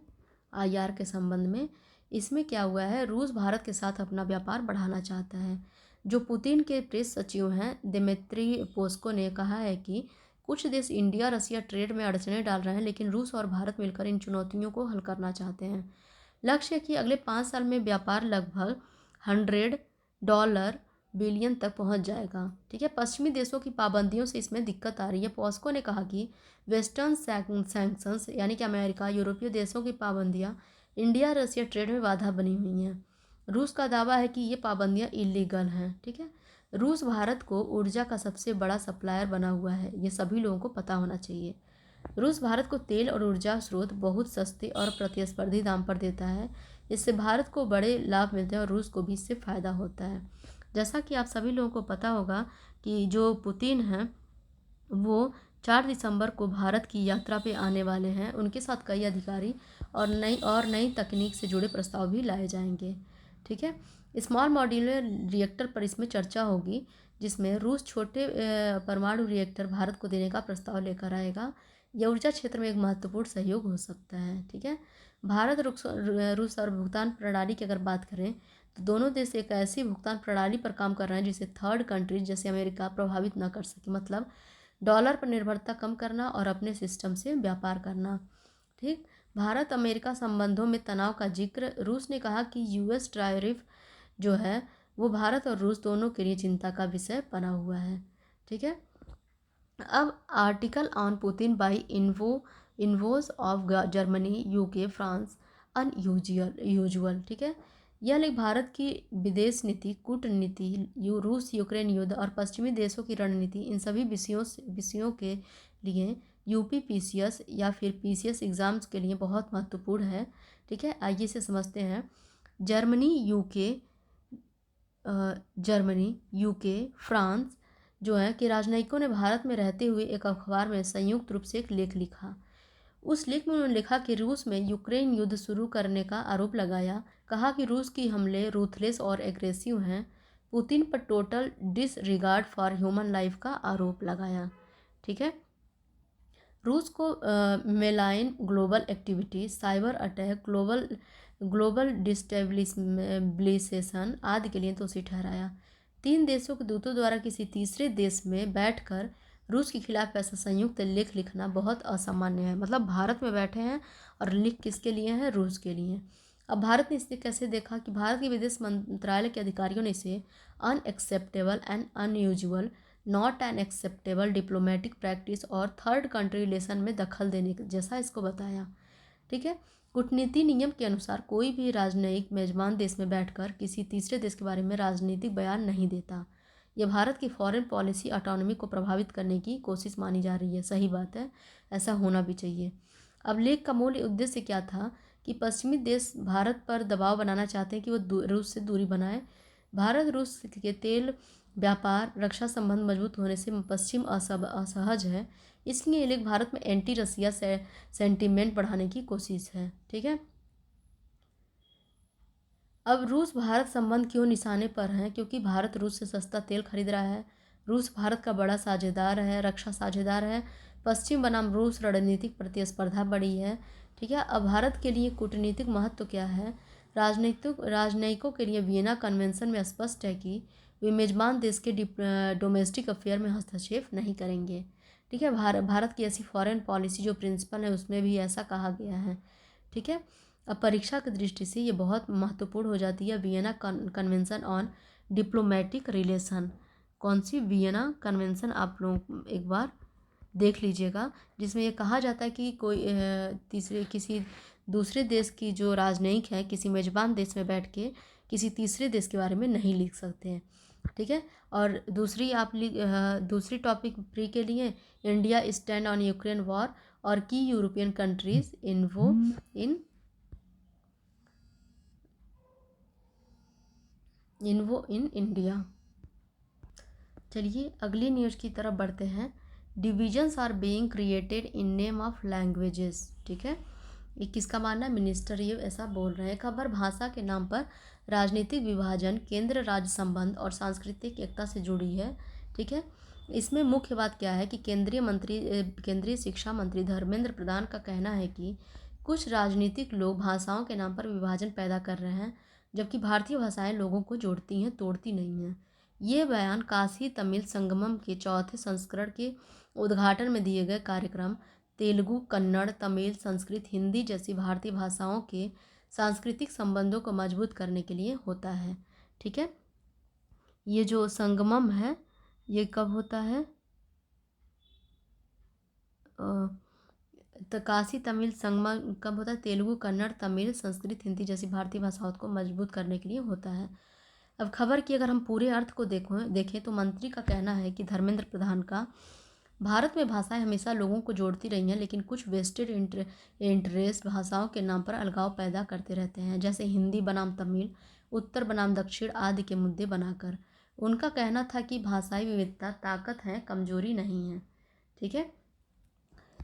S1: आईआर के संबंध में इसमें क्या हुआ है, रूस भारत के साथ अपना व्यापार बढ़ाना चाहता है। जो पुतिन के प्रेस सचिव हैं दिमित्री पोस्को ने कहा है कि कुछ देश इंडिया रसिया ट्रेड में अड़चनें डाल रहे हैं, लेकिन रूस और भारत मिलकर इन चुनौतियों को हल करना चाहते हैं। लक्ष्य है कि अगले 5 साल में व्यापार लगभग $100 बिलियन तक पहुंच जाएगा। ठीक है। पश्चिमी देशों की पाबंदियों से इसमें दिक्कत आ रही है। पॉस्को ने कहा कि वेस्टर्न सैंक्शंस यानी कि अमेरिका, यूरोपीय देशों की पाबंदियां इंडिया रसिया ट्रेड में बाधा बनी हुई हैं। रूस का दावा है कि ये पाबंदियां इलीगल हैं। ठीक है। रूस भारत को ऊर्जा का सबसे बड़ा सप्लायर बना हुआ है, ये सभी लोगों को पता होना चाहिए। रूस भारत को तेल और ऊर्जा स्रोत बहुत सस्ते और प्रतिस्पर्धी दाम पर देता है। इससे भारत को बड़े लाभ मिलते हैं और रूस को भी इससे फ़ायदा होता है। जैसा कि आप सभी लोगों को पता होगा कि जो पुतिन हैं वो 4 दिसंबर को भारत की यात्रा पे आने वाले हैं। उनके साथ कई अधिकारी और नई तकनीक से जुड़े प्रस्ताव भी लाए जाएंगे। ठीक है। स्मॉल मॉड्यूलर रिएक्टर पर इसमें चर्चा होगी, जिसमें रूस छोटे परमाणु रिएक्टर भारत को देने का प्रस्ताव लेकर आएगा। यह ऊर्जा क्षेत्र में एक महत्वपूर्ण सहयोग हो सकता है। ठीक है। भारत रूस और भुगतान प्रणाली की अगर बात करें तो दोनों देश एक ऐसी भुगतान प्रणाली पर काम कर रहे हैं जिसे थर्ड कंट्रीज जैसे अमेरिका प्रभावित ना कर सके। मतलब डॉलर पर निर्भरता कम करना और अपने सिस्टम से व्यापार करना। ठीक। भारत अमेरिका संबंधों में तनाव का जिक्र। रूस ने कहा कि यूएस टैरिफ जो है वो भारत और रूस दोनों के लिए चिंता का विषय बना हुआ है। ठीक है। अब article on Putin by envoys of Germany, UK, France unusual. ठीक है। यह लेख भारत की विदेश नीति, कूटनीति, रूस यूक्रेन युद्ध और पश्चिमी देशों की रणनीति, इन सभी विषयों के लिए यूपीपीसीएस या फिर पीसीएस एग्ज़ाम्स के लिए बहुत महत्वपूर्ण है। ठीक है। आइए इसे समझते हैं। जर्मनी यूके फ्रांस जो है कि राजनयिकों ने भारत में रहते हुए एक अखबार में संयुक्त रूप से एक लेख लिखा। उस लेख में उन्होंने लिखा कि रूस में यूक्रेन युद्ध शुरू करने का आरोप लगाया। कहा कि रूस की हमले रूथलेस और एग्रेसिव हैं। पुतिन पर total disregard for human life का आरोप लगाया। ठीक है। रूस को malign global activity, cyber attack, global destabilisation आदि के लिए दोषी ठहराया। 3 देशों के दूतों द्वारा किसी तीसरे देश में बैठकर रूस के खिलाफ ऐसा संयुक्त लेख लिखना बहुत असामान्य है। मतलब भारत में बैठे हैं और लिख किसके लिए हैं? रूस के लिए। अब भारत ने इसे कैसे देखा कि भारत के विदेश मंत्रालय के अधिकारियों ने इसे unacceptable and unusual, not an acceptable diplomatic practice और थर्ड कंट्री रिलेशन में दखल देने जैसा इसको बताया। ठीक है। कूटनीति नियम के अनुसार कोई भी राजनयिक मेजबान देश में बैठकर किसी तीसरे देश के बारे में राजनीतिक बयान नहीं देता। यह भारत की फॉरेन पॉलिसी ऑटोनॉमी को प्रभावित करने की कोशिश मानी जा रही है। सही बात है, ऐसा होना भी चाहिए। अब लेख का मूल उद्देश्य क्या था कि पश्चिमी देश भारत पर दबाव बनाना चाहते हैं कि वो रूस से दूरी बनाए। भारत रूस के तेल व्यापार रक्षा संबंध मजबूत होने से पश्चिम असहज है। इसलिए ये लेख भारत में एंटी रसिया सेंटीमेंट बढ़ाने की कोशिश है। ठीक है। अब रूस भारत संबंध क्यों निशाने पर हैं? क्योंकि भारत रूस से सस्ता तेल खरीद रहा है। रूस भारत का बड़ा साझेदार है, रक्षा साझेदार है। पश्चिम बनाम रूस रणनीतिक प्रतिस्पर्धा बढ़ी है। ठीक है। अब भारत के लिए कूटनीतिक महत्व क्या है? राजनयिकों के लिए वियना कन्वेंशन में स्पष्ट है कि वे मेजबान देश के डोमेस्टिक अफेयर में हस्तक्षेप नहीं करेंगे। ठीक है। भारत की ऐसी फॉरेन पॉलिसी जो प्रिंसिपल है उसमें भी ऐसा कहा गया है। ठीक है। अब परीक्षा की दृष्टि से ये बहुत महत्वपूर्ण हो जाती है। Vienna convention on diplomatic relation. कौन सी? Vienna convention. आप लोग एक बार देख लीजिएगा, जिसमें ये कहा जाता है कि कोई किसी दूसरे देश की जो राजनयिक है किसी मेजबान देश में बैठ के किसी तीसरे देश के बारे में नहीं लिख सकते हैं। ठीक है। और दूसरी टॉपिक प्री के लिए India stand on Ukraine war और की European countries envoy in India. चलिए अगली न्यूज़ की तरफ बढ़ते हैं। Divisions are being created in name of languages. ठीक है। ये किसका मानना है? मिनिस्टर ये ऐसा बोल रहे हैं। खबर भाषा के नाम पर राजनीतिक विभाजन केंद्र राज्य संबंध और सांस्कृतिक एकता से जुड़ी है। ठीक है। इसमें मुख्य बात क्या है कि केंद्रीय शिक्षा मंत्री धर्मेंद्र प्रधान का कहना है कि कुछ राजनीतिक लोग भाषाओं के नाम पर विभाजन पैदा कर रहे हैं, जबकि भारतीय भाषाएं लोगों को जोड़ती हैं, तोड़ती नहीं हैं। ये बयान काशी तमिल संगमम के चौथे संस्करण के उद्घाटन में दिए गए कार्यक्रम तेलुगु, कन्नड़, तमिल, संस्कृत, हिंदी जैसी भारतीय भाषाओं के सांस्कृतिक संबंधों को मजबूत करने के लिए होता है। ठीक है। ये जो संगमम है ये कब होता है? तो काशी तमिल संगमम कब होता है? तेलुगु, कन्नड़, तमिल, संस्कृत, हिंदी जैसी भारतीय भाषाओं को मजबूत करने के लिए होता है। अब खबर की अगर हम पूरे अर्थ को देखें तो मंत्री का कहना है कि धर्मेंद्र प्रधान का, भारत में भाषाएं हमेशा लोगों को जोड़ती रही हैं, लेकिन कुछ वेस्टेड इंटरेस्ट भाषाओं के नाम पर अलगाव पैदा करते रहते हैं, जैसे हिंदी बनाम तमिल, उत्तर बनाम दक्षिण आदि के मुद्दे बनाकर। उनका कहना था कि भाषाई विविधता ताकत है, कमजोरी नहीं है। ठीक है।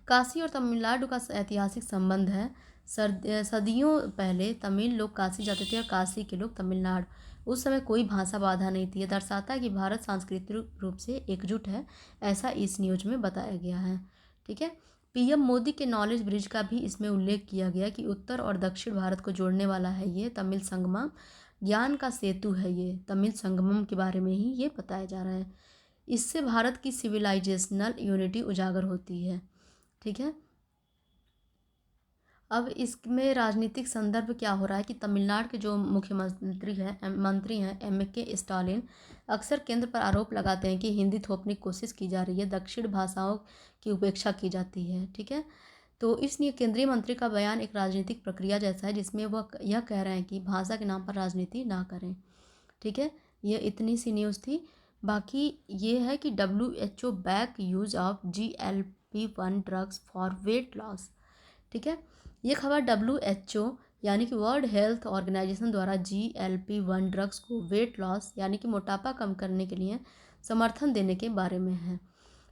S1: काशी और तमिलनाडु का ऐतिहासिक संबंध है। सदियों पहले तमिल लोग काशी जाते थे और काशी के लोग तमिलनाडु। उस समय कोई भाषा बाधा नहीं थी। यह दर्शाता है कि भारत सांस्कृतिक रूप से एकजुट है, ऐसा इस न्यूज में बताया गया है। ठीक है। पीएम मोदी के नॉलेज ब्रिज का भी इसमें उल्लेख किया गया कि उत्तर और दक्षिण भारत को जोड़ने वाला है ये तमिल संगमम, ज्ञान का सेतु है ये। तमिल संगमम के बारे में ही ये बताया जा रहा है। इससे भारत की सिविलाइजेशनल यूनिटी उजागर होती है। ठीक है। अब इसमें राजनीतिक संदर्भ क्या हो रहा है कि तमिलनाडु के जो मंत्री हैं एम.के. स्टालिन अक्सर केंद्र पर आरोप लगाते हैं कि हिंदी थोपने की कोशिश की जा रही है, दक्षिण भाषाओं की उपेक्षा की जाती है। ठीक है, तो इसलिए केंद्रीय मंत्री का बयान एक राजनीतिक प्रक्रिया जैसा है जिसमें वह यह कह रहे हैं कि भाषा के नाम पर राजनीति ना करें। ठीक है, ये इतनी सी न्यूज़ थी। बाकी ये है कि WHO back use of GLP-1 drugs for weight loss. ठीक है, ये खबर WHO यानी कि वर्ल्ड हेल्थ ऑर्गेनाइजेशन द्वारा GLP-1 ड्रग्स को वेट लॉस यानी कि मोटापा कम करने के लिए समर्थन देने के बारे में है।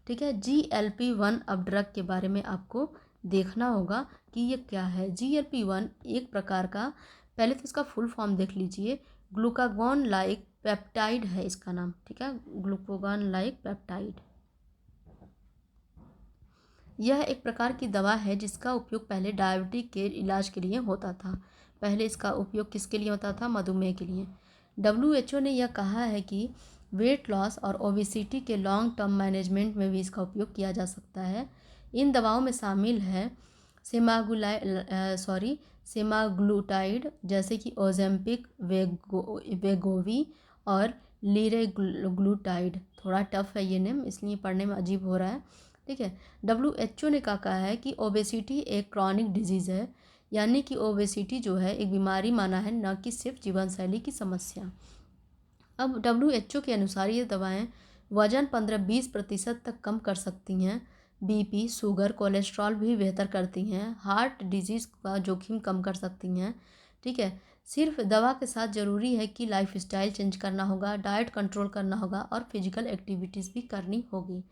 S1: ठीक है, GLP-1 अब ड्रग के बारे में आपको देखना होगा कि ये क्या है। GLP-1 एक प्रकार का, पहले तो इसका फुल फॉर्म देख लीजिए, ग्लूकागॉन लाइक पेप्टाइड है इसका नाम। ठीक है, ग्लूकागॉन लाइक पेप्टाइड। यह एक प्रकार की दवा है जिसका उपयोग पहले डायबिटीज के इलाज के लिए होता था। पहले इसका उपयोग किसके लिए होता था? मधुमेह के लिए। WHO ने यह कहा है कि वेट लॉस और ओबेसिटी के लॉन्ग टर्म मैनेजमेंट में भी इसका उपयोग किया जा सकता है। इन दवाओं में शामिल है सेमाग्लूटाइड जैसे कि ओजेम्पिक, वेगोवी और लीरेग्लूटाइड। थोड़ा टफ है ये नेम, इसलिए पढ़ने में अजीब हो रहा है। ठीक है, WHO ने कहा है कि ओबेसिटी एक क्रॉनिक डिजीज़ है, यानी कि ओबेसिटी जो है एक बीमारी माना है, न कि सिर्फ जीवन शैली की समस्या। अब WHO के अनुसार ये दवाएं वजन 15-20% तक कम कर सकती हैं, BP, शुगर, कोलेस्ट्रॉल भी बेहतर करती हैं, हार्ट डिजीज़ का जोखिम कम कर सकती हैं। ठीक है, सिर्फ दवा के साथ ज़रूरी है कि लाइफस्टाइल चेंज करना होगा, डाइट कंट्रोल करना होगा और फिजिकल एक्टिविटीज़ भी करनी होगी।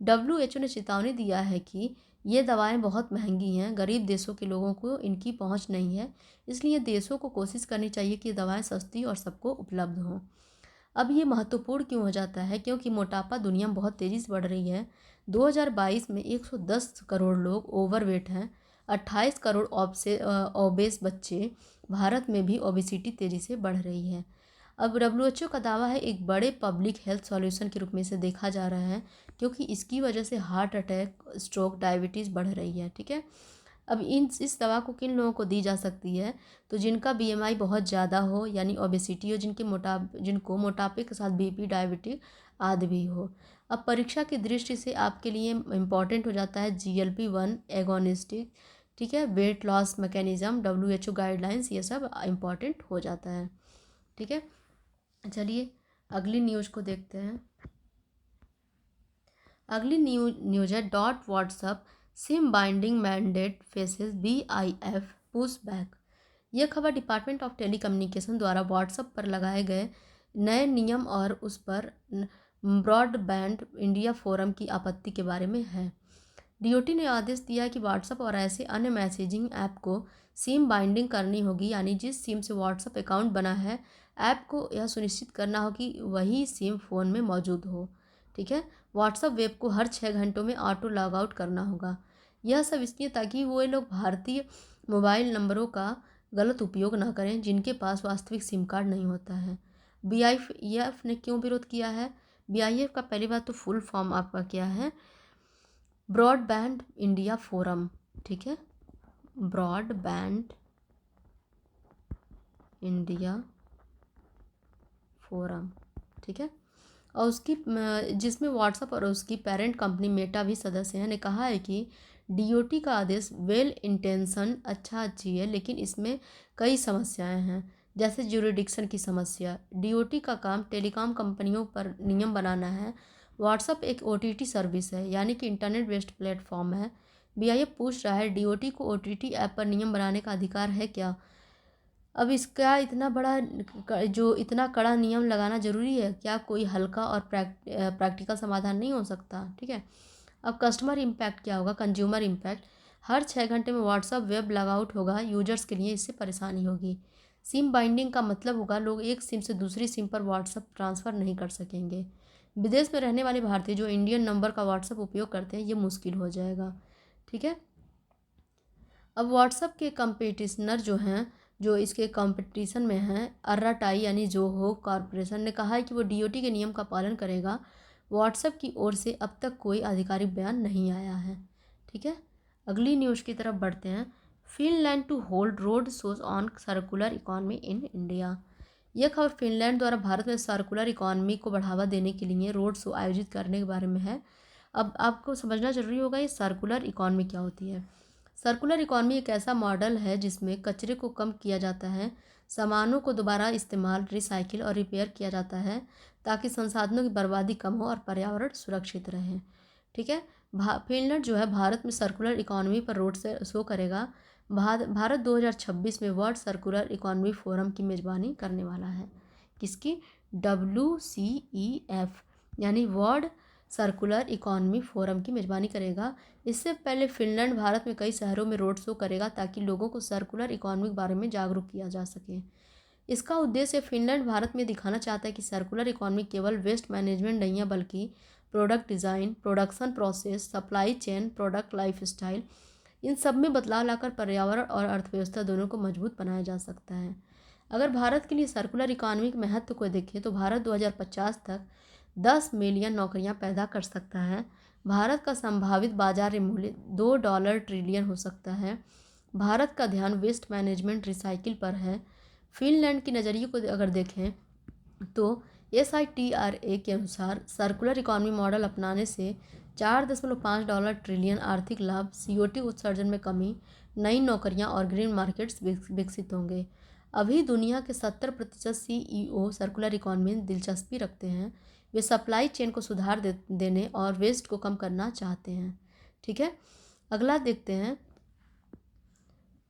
S1: WHO ने चेतावनी दिया है कि ये दवाएं बहुत महंगी हैं, गरीब देशों के लोगों को इनकी पहुंच नहीं है, इसलिए देशों को कोशिश करनी चाहिए कि दवाएं सस्ती और सबको उपलब्ध हों। अब ये महत्वपूर्ण क्यों हो जाता है? क्योंकि मोटापा दुनिया में बहुत तेज़ी से बढ़ रही है। 2022 में 110 करोड़ लोग ओवरवेट हैं, 28 करोड़ ओबेस बच्चे। भारत में भी ओबेसिटी तेज़ी से बढ़ रही है। अब WHO का दावा है एक बड़े पब्लिक हेल्थ सॉल्यूशन के रूप में इसे देखा जा रहा है, क्योंकि इसकी वजह से हार्ट अटैक, स्ट्रोक, डायबिटीज़ बढ़ रही है। ठीक है, अब इस दवा को किन लोगों को दी जा सकती है? तो जिनका BMI बहुत ज़्यादा हो यानी ओबेसिटी हो, जिनको मोटापे के साथ BP, डायबिटीज आदि भी हो। अब परीक्षा की दृष्टि से आपके लिए इम्पॉर्टेंट हो जाता है GLP-1 एगोनिस्टिक। ठीक है, weight loss mechanism, WHO guidelines, ये सब इम्पॉर्टेंट हो जाता है। ठीक है, चलिए अगली न्यूज़ को देखते हैं। अगली न्यूज़ है WhatsApp SIM binding mandate faces BIF push back. यह खबर डिपार्टमेंट ऑफ टेलीकम्युनिकेशन द्वारा व्हाट्सएप पर लगाए गए नए नियम और उस पर ब्रॉडबैंड इंडिया फोरम की आपत्ति के बारे में है। DOT ने आदेश दिया है कि व्हाट्सएप और ऐसे अन्य मैसेजिंग ऐप को सिम बाइंडिंग करनी होगी, यानी जिस सिम से व्हाट्सएप अकाउंट बना है, ऐप को यह सुनिश्चित करना हो कि वही सिम फ़ोन में मौजूद हो। ठीक है, व्हाट्सएप वेब को हर 6 घंटों में ऑटो लॉग आउट करना होगा। यह सब इसलिए ताकि वो लोग भारतीय मोबाइल नंबरों का गलत उपयोग ना करें जिनके पास वास्तविक सिम कार्ड नहीं होता है। BIF ने क्यों विरोध किया है? BIF का पहली बात तो फुल फॉर्म आपका क्या है? Broadband India forum. ठीक है, ब्रॉडबैंड इंडिया फोरम। ठीक है, और उसकी जिसमें व्हाट्सएप और उसकी पेरेंट कंपनी मेटा भी सदस्य हैं, ने कहा है कि DOT का आदेश वेल इंटेंशन अच्छी है, लेकिन इसमें कई समस्याएं हैं, जैसे ज्यूरिडिक्शन की समस्या। DOT का काम टेलीकॉम कंपनियों पर नियम बनाना है। व्हाट्सएप एक OTT सर्विस है, यानी कि इंटरनेट बेस्ड प्लेटफॉर्म है। BIF पूछ रहा है DOT को OTT ऐप पर नियम बनाने का अधिकार है क्या? अब इसका इतना बड़ा जो इतना कड़ा नियम लगाना ज़रूरी है क्या? कोई हल्का और प्रैक्टिकल समाधान नहीं हो सकता? ठीक है, अब कस्टमर इम्पैक्ट क्या होगा? कंज्यूमर इम्पैक्ट, हर 6 घंटे में व्हाट्सएप वेब लॉग आउट होगा, यूजर्स के लिए इससे परेशानी होगी। सिम बाइंडिंग का मतलब होगा लोग एक सिम से दूसरी सिम पर व्हाट्सएप ट्रांसफ़र नहीं कर सकेंगे। विदेश में रहने वाले भारतीय जो इंडियन नंबर का व्हाट्सएप उपयोग करते हैं, ये मुश्किल हो जाएगा। ठीक है, अब व्हाट्सएप के कंपटीशनर जो इसके कंपटीशन में हैं, अर्राटाई यानी जोहो कॉरपोरेशन ने कहा है कि वो DOT के नियम का पालन करेगा। व्हाट्सएप की ओर से अब तक कोई आधिकारिक बयान नहीं आया है। ठीक है, अगली न्यूज़ की तरफ बढ़ते हैं। Finland to hold road shows on circular economy in India. यह खबर फिनलैंड द्वारा भारत में सर्कुलर इकॉनमी को बढ़ावा देने के लिए रोड शो आयोजित करने के बारे में है। अब आपको समझना जरूरी होगा ये सर्कुलर इकॉनमी क्या होती है। सर्कुलर इकॉनमी एक ऐसा मॉडल है जिसमें कचरे को कम किया जाता है, सामानों को दोबारा इस्तेमाल, रिसाइकिल और रिपेयर किया जाता है ताकि संसाधनों की बर्बादी कम हो और पर्यावरण सुरक्षित रहे। ठीक है। फिनलैंड जो है भारत में सर्कुलर इकॉनमी पर रोड से शो करेगा। भारत 2026 में वर्ल्ड सर्कुलर इकॉनमी फोरम की मेज़बानी करने वाला है। किसकी? WCEF यानी वर्ल्ड सर्कुलर इकॉनमी फोरम की मेज़बानी करेगा। इससे पहले फिनलैंड भारत में कई शहरों में रोड शो करेगा ताकि लोगों को सर्कुलर इकॉनमी के बारे में जागरूक किया जा सके। इसका उद्देश्य फिनलैंड भारत में दिखाना चाहता है कि सर्कुलर इकॉनमी केवल वेस्ट मैनेजमेंट नहीं है बल्कि product design, production process, supply chain, product life style, इन सब में बदलाव लाकर पर्यावरण और अर्थव्यवस्था दोनों को मजबूत बनाया जा सकता है। अगर भारत के लिए सर्कुलर इकॉनमी के महत्व को देखें तो भारत 2050 तक 10 मिलियन नौकरियां पैदा कर सकता है। भारत का संभावित बाजार मूल्य $2 ट्रिलियन हो सकता है। भारत का ध्यान वेस्ट मैनेजमेंट, रिसाइकिल पर है। फिनलैंड के नज़रिए को अगर देखें तो SITRA के अनुसार सर्कुलर इकॉनमी मॉडल अपनाने से $4.5 ट्रिलियन आर्थिक लाभ, CO2 उत्सर्जन में कमी, नई नौकरियां और ग्रीन मार्केट्स विकसित होंगे। अभी दुनिया के 70% CEO सर्कुलर इकॉनमी में दिलचस्पी रखते हैं। वे सप्लाई चेन को सुधार देने और वेस्ट को कम करना चाहते हैं। ठीक है। अगला देखते हैं,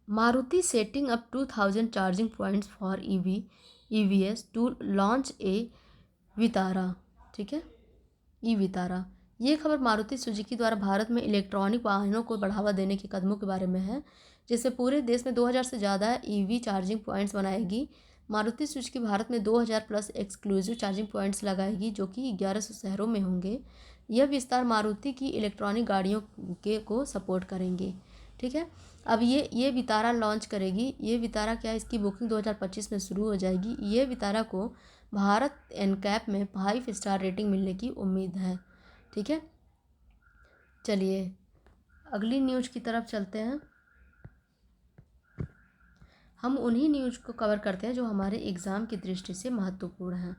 S1: Maruti setting up 2000 charging points for EVs to launch a Vitara. ठीक है, ई वितारा। ये खबर मारुति सुजुकी द्वारा भारत में इलेक्ट्रॉनिक वाहनों को बढ़ावा देने के कदमों के बारे में है, जिससे पूरे देश में 2000 से ज़्यादा EV चार्जिंग पॉइंट्स बनाएगी। मारुति सुजुकी भारत में 2000 प्लस एक्सक्लूसिव चार्जिंग पॉइंट्स लगाएगी जो कि 1100 शहरों में होंगे। यह विस्तार मारुति की इलेक्ट्रॉनिक गाड़ियों को सपोर्ट करेंगे। ठीक है। अब ये वितारा लॉन्च करेगी। ये वितारा क्या है, इसकी बुकिंग 2025 में शुरू हो जाएगी। ये वितारा को भारत NCAP में 5 स्टार रेटिंग मिलने की उम्मीद है। ठीक है। चलिए अगली न्यूज़ की तरफ चलते हैं। हम उन्हीं न्यूज़ को कवर करते हैं जो हमारे एग्ज़ाम की दृष्टि से महत्वपूर्ण हैं।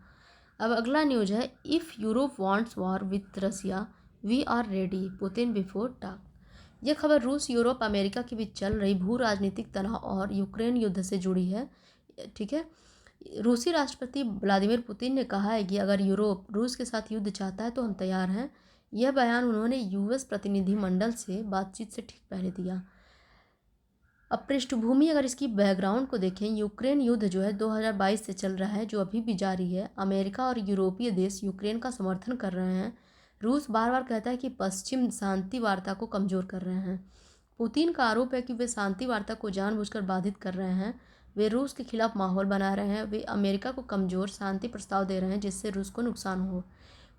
S1: अब अगला न्यूज़ है, if Europe wants war with Russia we are ready, Putin before talk. यह खबर रूस, यूरोप, अमेरिका के बीच चल रही भू राजनीतिक तनाव और यूक्रेन युद्ध से जुड़ी है। ठीक है। रूसी राष्ट्रपति व्लादिमीर पुतिन ने कहा है कि अगर यूरोप रूस के साथ युद्ध चाहता है तो हम तैयार हैं। यह बयान उन्होंने US प्रतिनिधिमंडल से बातचीत से ठीक पहले दिया। अब पृष्ठभूमि अगर इसकी बैकग्राउंड को देखें, यूक्रेन युद्ध जो है 2022 से चल रहा है, जो अभी भी जारी है। अमेरिका और यूरोपीय देश यूक्रेन का समर्थन कर रहे हैं। रूस बार बार कहता है कि पश्चिम शांति वार्ता को कमज़ोर कर रहे हैं। पुतिन का आरोप है कि वे शांति वार्ता को जानबूझकर बाधित कर रहे हैं। वे रूस के खिलाफ माहौल बना रहे हैं। वे अमेरिका को कमज़ोर शांति प्रस्ताव दे रहे हैं जिससे रूस को नुकसान हो।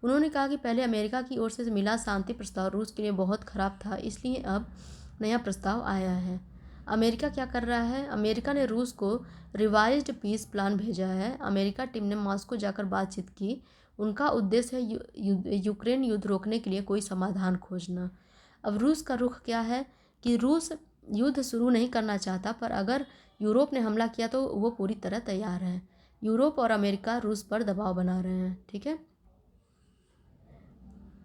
S1: उन्होंने कहा कि पहले अमेरिका की ओर से मिला शांति प्रस्ताव रूस के लिए बहुत ख़राब था, इसलिए अब नया प्रस्ताव आया है। अमेरिका क्या कर रहा है? अमेरिका ने रूस को रिवाइज्ड पीस प्लान भेजा है। अमेरिका टीम ने मॉस्को जाकर बातचीत की। उनका उद्देश्य है यूक्रेन युद्ध रोकने के लिए कोई समाधान खोजना। अब रूस का रुख क्या है कि रूस युद्ध शुरू नहीं करना चाहता, पर अगर यूरोप ने हमला किया तो वो पूरी तरह तैयार है। यूरोप और अमेरिका रूस पर दबाव बना रहे हैं। ठीक है।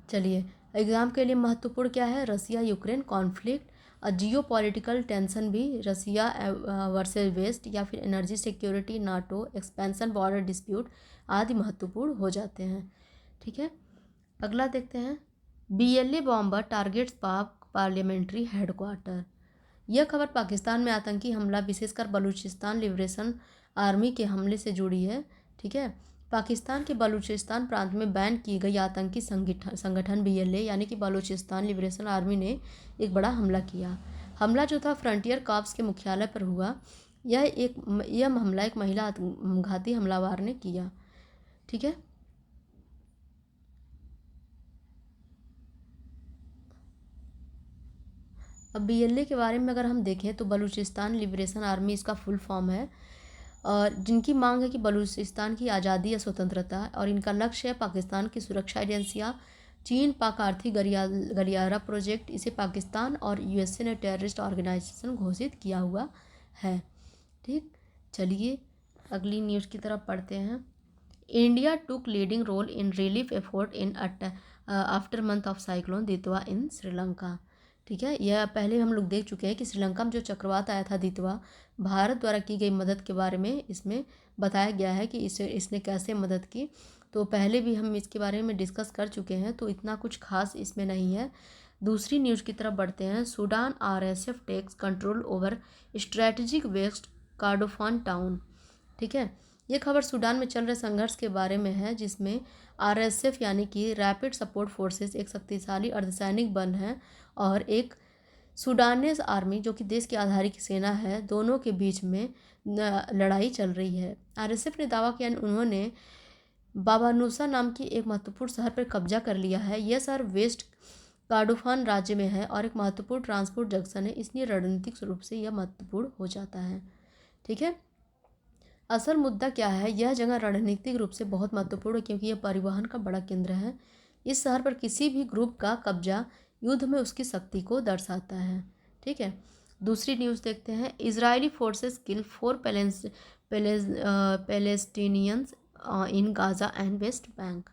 S1: चलिए एग्ज़ाम के लिए महत्वपूर्ण क्या है, Russia Ukraine conflict, geo political tension भी, रसिया वर्सेस वेस्ट, या फिर energy security, NATO expansion, border dispute आदि महत्वपूर्ण हो जाते हैं। ठीक है। अगला देखते हैं, BLA बॉम्बर टारगेट्स पाक पार्लियामेंट्री हेडक्वार्टर। यह खबर पाकिस्तान में आतंकी हमला, विशेषकर बलूचिस्तान लिबरेशन आर्मी के हमले से जुड़ी है। ठीक है। पाकिस्तान के बलूचिस्तान प्रांत में बैन की गई आतंकी संगठन BLA यानी कि बलूचिस्तान लिबरेशन आर्मी ने एक बड़ा हमला किया। हमला जो था फ्रंटियर कॉर्प्स के मुख्यालय पर हुआ। यह हमला एक महिला घाती हमलावर ने किया। ठीक है। अब BLA के बारे में अगर हम देखें तो बलूचिस्तान लिबरेशन आर्मी इसका फुल फॉर्म है, और जिनकी मांग है कि बलूचिस्तान की आज़ादी या स्वतंत्रता, और इनका लक्ष्य है पाकिस्तान की सुरक्षा एजेंसियां, चीन पाक आर्थिक गलियारा प्रोजेक्ट, इसे पाकिस्तान और यूएसए ने टेररिस्ट ऑर्गेनाइजेशन घोषित किया हुआ है। ठीक, चलिए अगली न्यूज़ की तरफ पढ़ते हैं। India took leading role in relief effort in after month of cyclone Ditwah in Sri Lanka. ठीक है, यह पहले हम लोग देख चुके हैं कि श्रीलंका में जो चक्रवात आया था दितवा, भारत द्वारा की गई मदद के बारे में इसमें बताया गया है कि इसने कैसे मदद की। तो पहले भी हम इसके बारे में डिस्कस कर चुके हैं, तो इतना कुछ खास इसमें नहीं है। दूसरी न्यूज़ की तरफ बढ़ते हैं। Sudan RSF takes control over strategic West Kordofan town. ठीक है, ये खबर सूडान में चल रहे संघर्ष के बारे में है, जिसमें आरएसएफ यानी कि रैपिड सपोर्ट फोर्सेस एक शक्तिशाली अर्धसैनिक बल है और एक सूडानेज आर्मी जो कि देश की आधारिक सेना है, दोनों के बीच में लड़ाई चल रही है। आरएसएफ ने दावा किया उन्होंने बाबानूसा नाम की एक महत्वपूर्ण शहर पर कब्जा कर लिया है। यह शहर वेस्ट कार्डोफान राज्य में है और एक महत्वपूर्ण ट्रांसपोर्ट जंक्शन है, इसलिए रणनीतिक रूप से यह महत्वपूर्ण हो जाता है। ठीक है, असल मुद्दा क्या है, यह जगह रणनीतिक रूप से बहुत महत्वपूर्ण है क्योंकि यह परिवहन का बड़ा केंद्र है। इस शहर पर किसी भी ग्रुप का कब्जा युद्ध में उसकी शक्ति को दर्शाता है। ठीक है, दूसरी न्यूज़ देखते हैं। Israeli forces kill 4 Palestinians in Gaza and West Bank.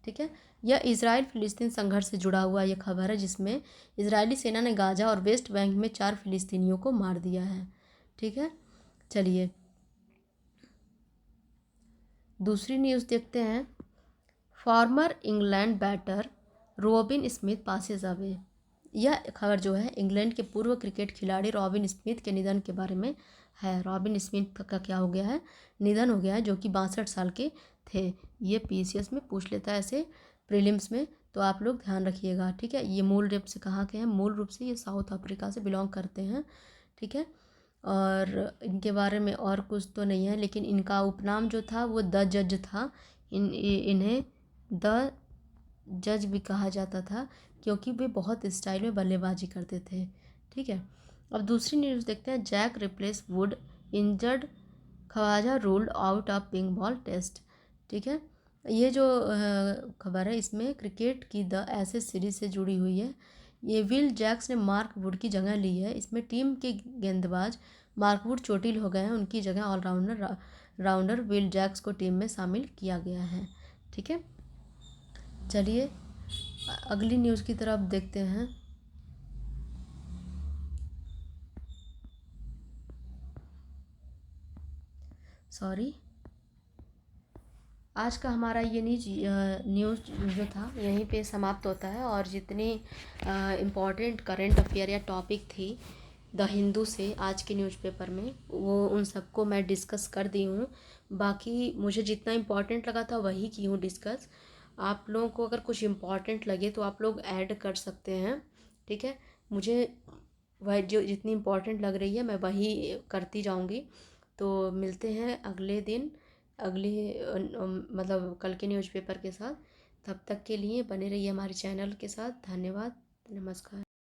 S1: ठीक है, यह इसराइल फिलिस्तीन संघर्ष से जुड़ा हुआ यह खबर है, जिसमें इजरायली सेना ने गाज़ा और वेस्ट बैंक में 4 फिलिस्तीनियों को मार दिया है। ठीक है, चलिए दूसरी न्यूज़ देखते हैं। Former England batter Robin Smith passes away. यह खबर जो है इंग्लैंड के पूर्व क्रिकेट खिलाड़ी रॉबिन स्मिथ के निधन के बारे में है। रॉबिन स्मिथ का क्या हो गया है, निधन हो गया है, जो कि 62 साल के थे। ये पीसीएस में पूछ लेता है ऐसे प्रीलिम्स में, तो आप लोग ध्यान रखिएगा। ठीक है, ये मूल रूप से कहाँ के हैं, मूल रूप से ये साउथ अफ्रीका से बिलोंग करते हैं। ठीक है, और इनके बारे में और कुछ तो नहीं है, लेकिन इनका उपनाम जो था वो द जज था। इन्हें द जज भी कहा जाता था क्योंकि वे बहुत स्टाइल में बल्लेबाजी करते थे। ठीक है, अब दूसरी न्यूज़ देखते हैं। Jack replace Wood injured Khawaja ruled out of pink ball test. ठीक है, ये जो खबर है इसमें क्रिकेट की द एसेस सीरीज से जुड़ी हुई है। ये विल जैक्स ने मार्क वुड की जगह ली है। इसमें टीम के गेंदबाज मार्क वुड चोटिल हो गए हैं, उनकी जगह ऑलराउंडर विल जैक्स को टीम में शामिल किया गया है। ठीक है, चलिए अगली न्यूज़ की तरफ देखते हैं। सॉरी, आज का हमारा ये न्यूज़ जो था यहीं पे समाप्त होता है, और जितनी इम्पॉर्टेंट करंट अफेयर या टॉपिक थी द हिंदू से आज के न्यूज़पेपर में, वो उन सबको मैं डिस्कस कर दी हूँ। बाकी मुझे जितना इम्पॉर्टेंट लगा था वही की हूँ डिस्कस। आप लोगों को अगर कुछ इम्पॉर्टेंट लगे तो आप लोग ऐड कर सकते हैं। ठीक है, मुझे वह जो जितनी इम्पॉर्टेंट लग रही है मैं वही करती जाऊँगी। तो मिलते हैं अगले दिन अगले मतलब कल के न्यूज़पेपर के साथ। तब तक के लिए बने रहिए हमारे चैनल के साथ। धन्यवाद, नमस्कार।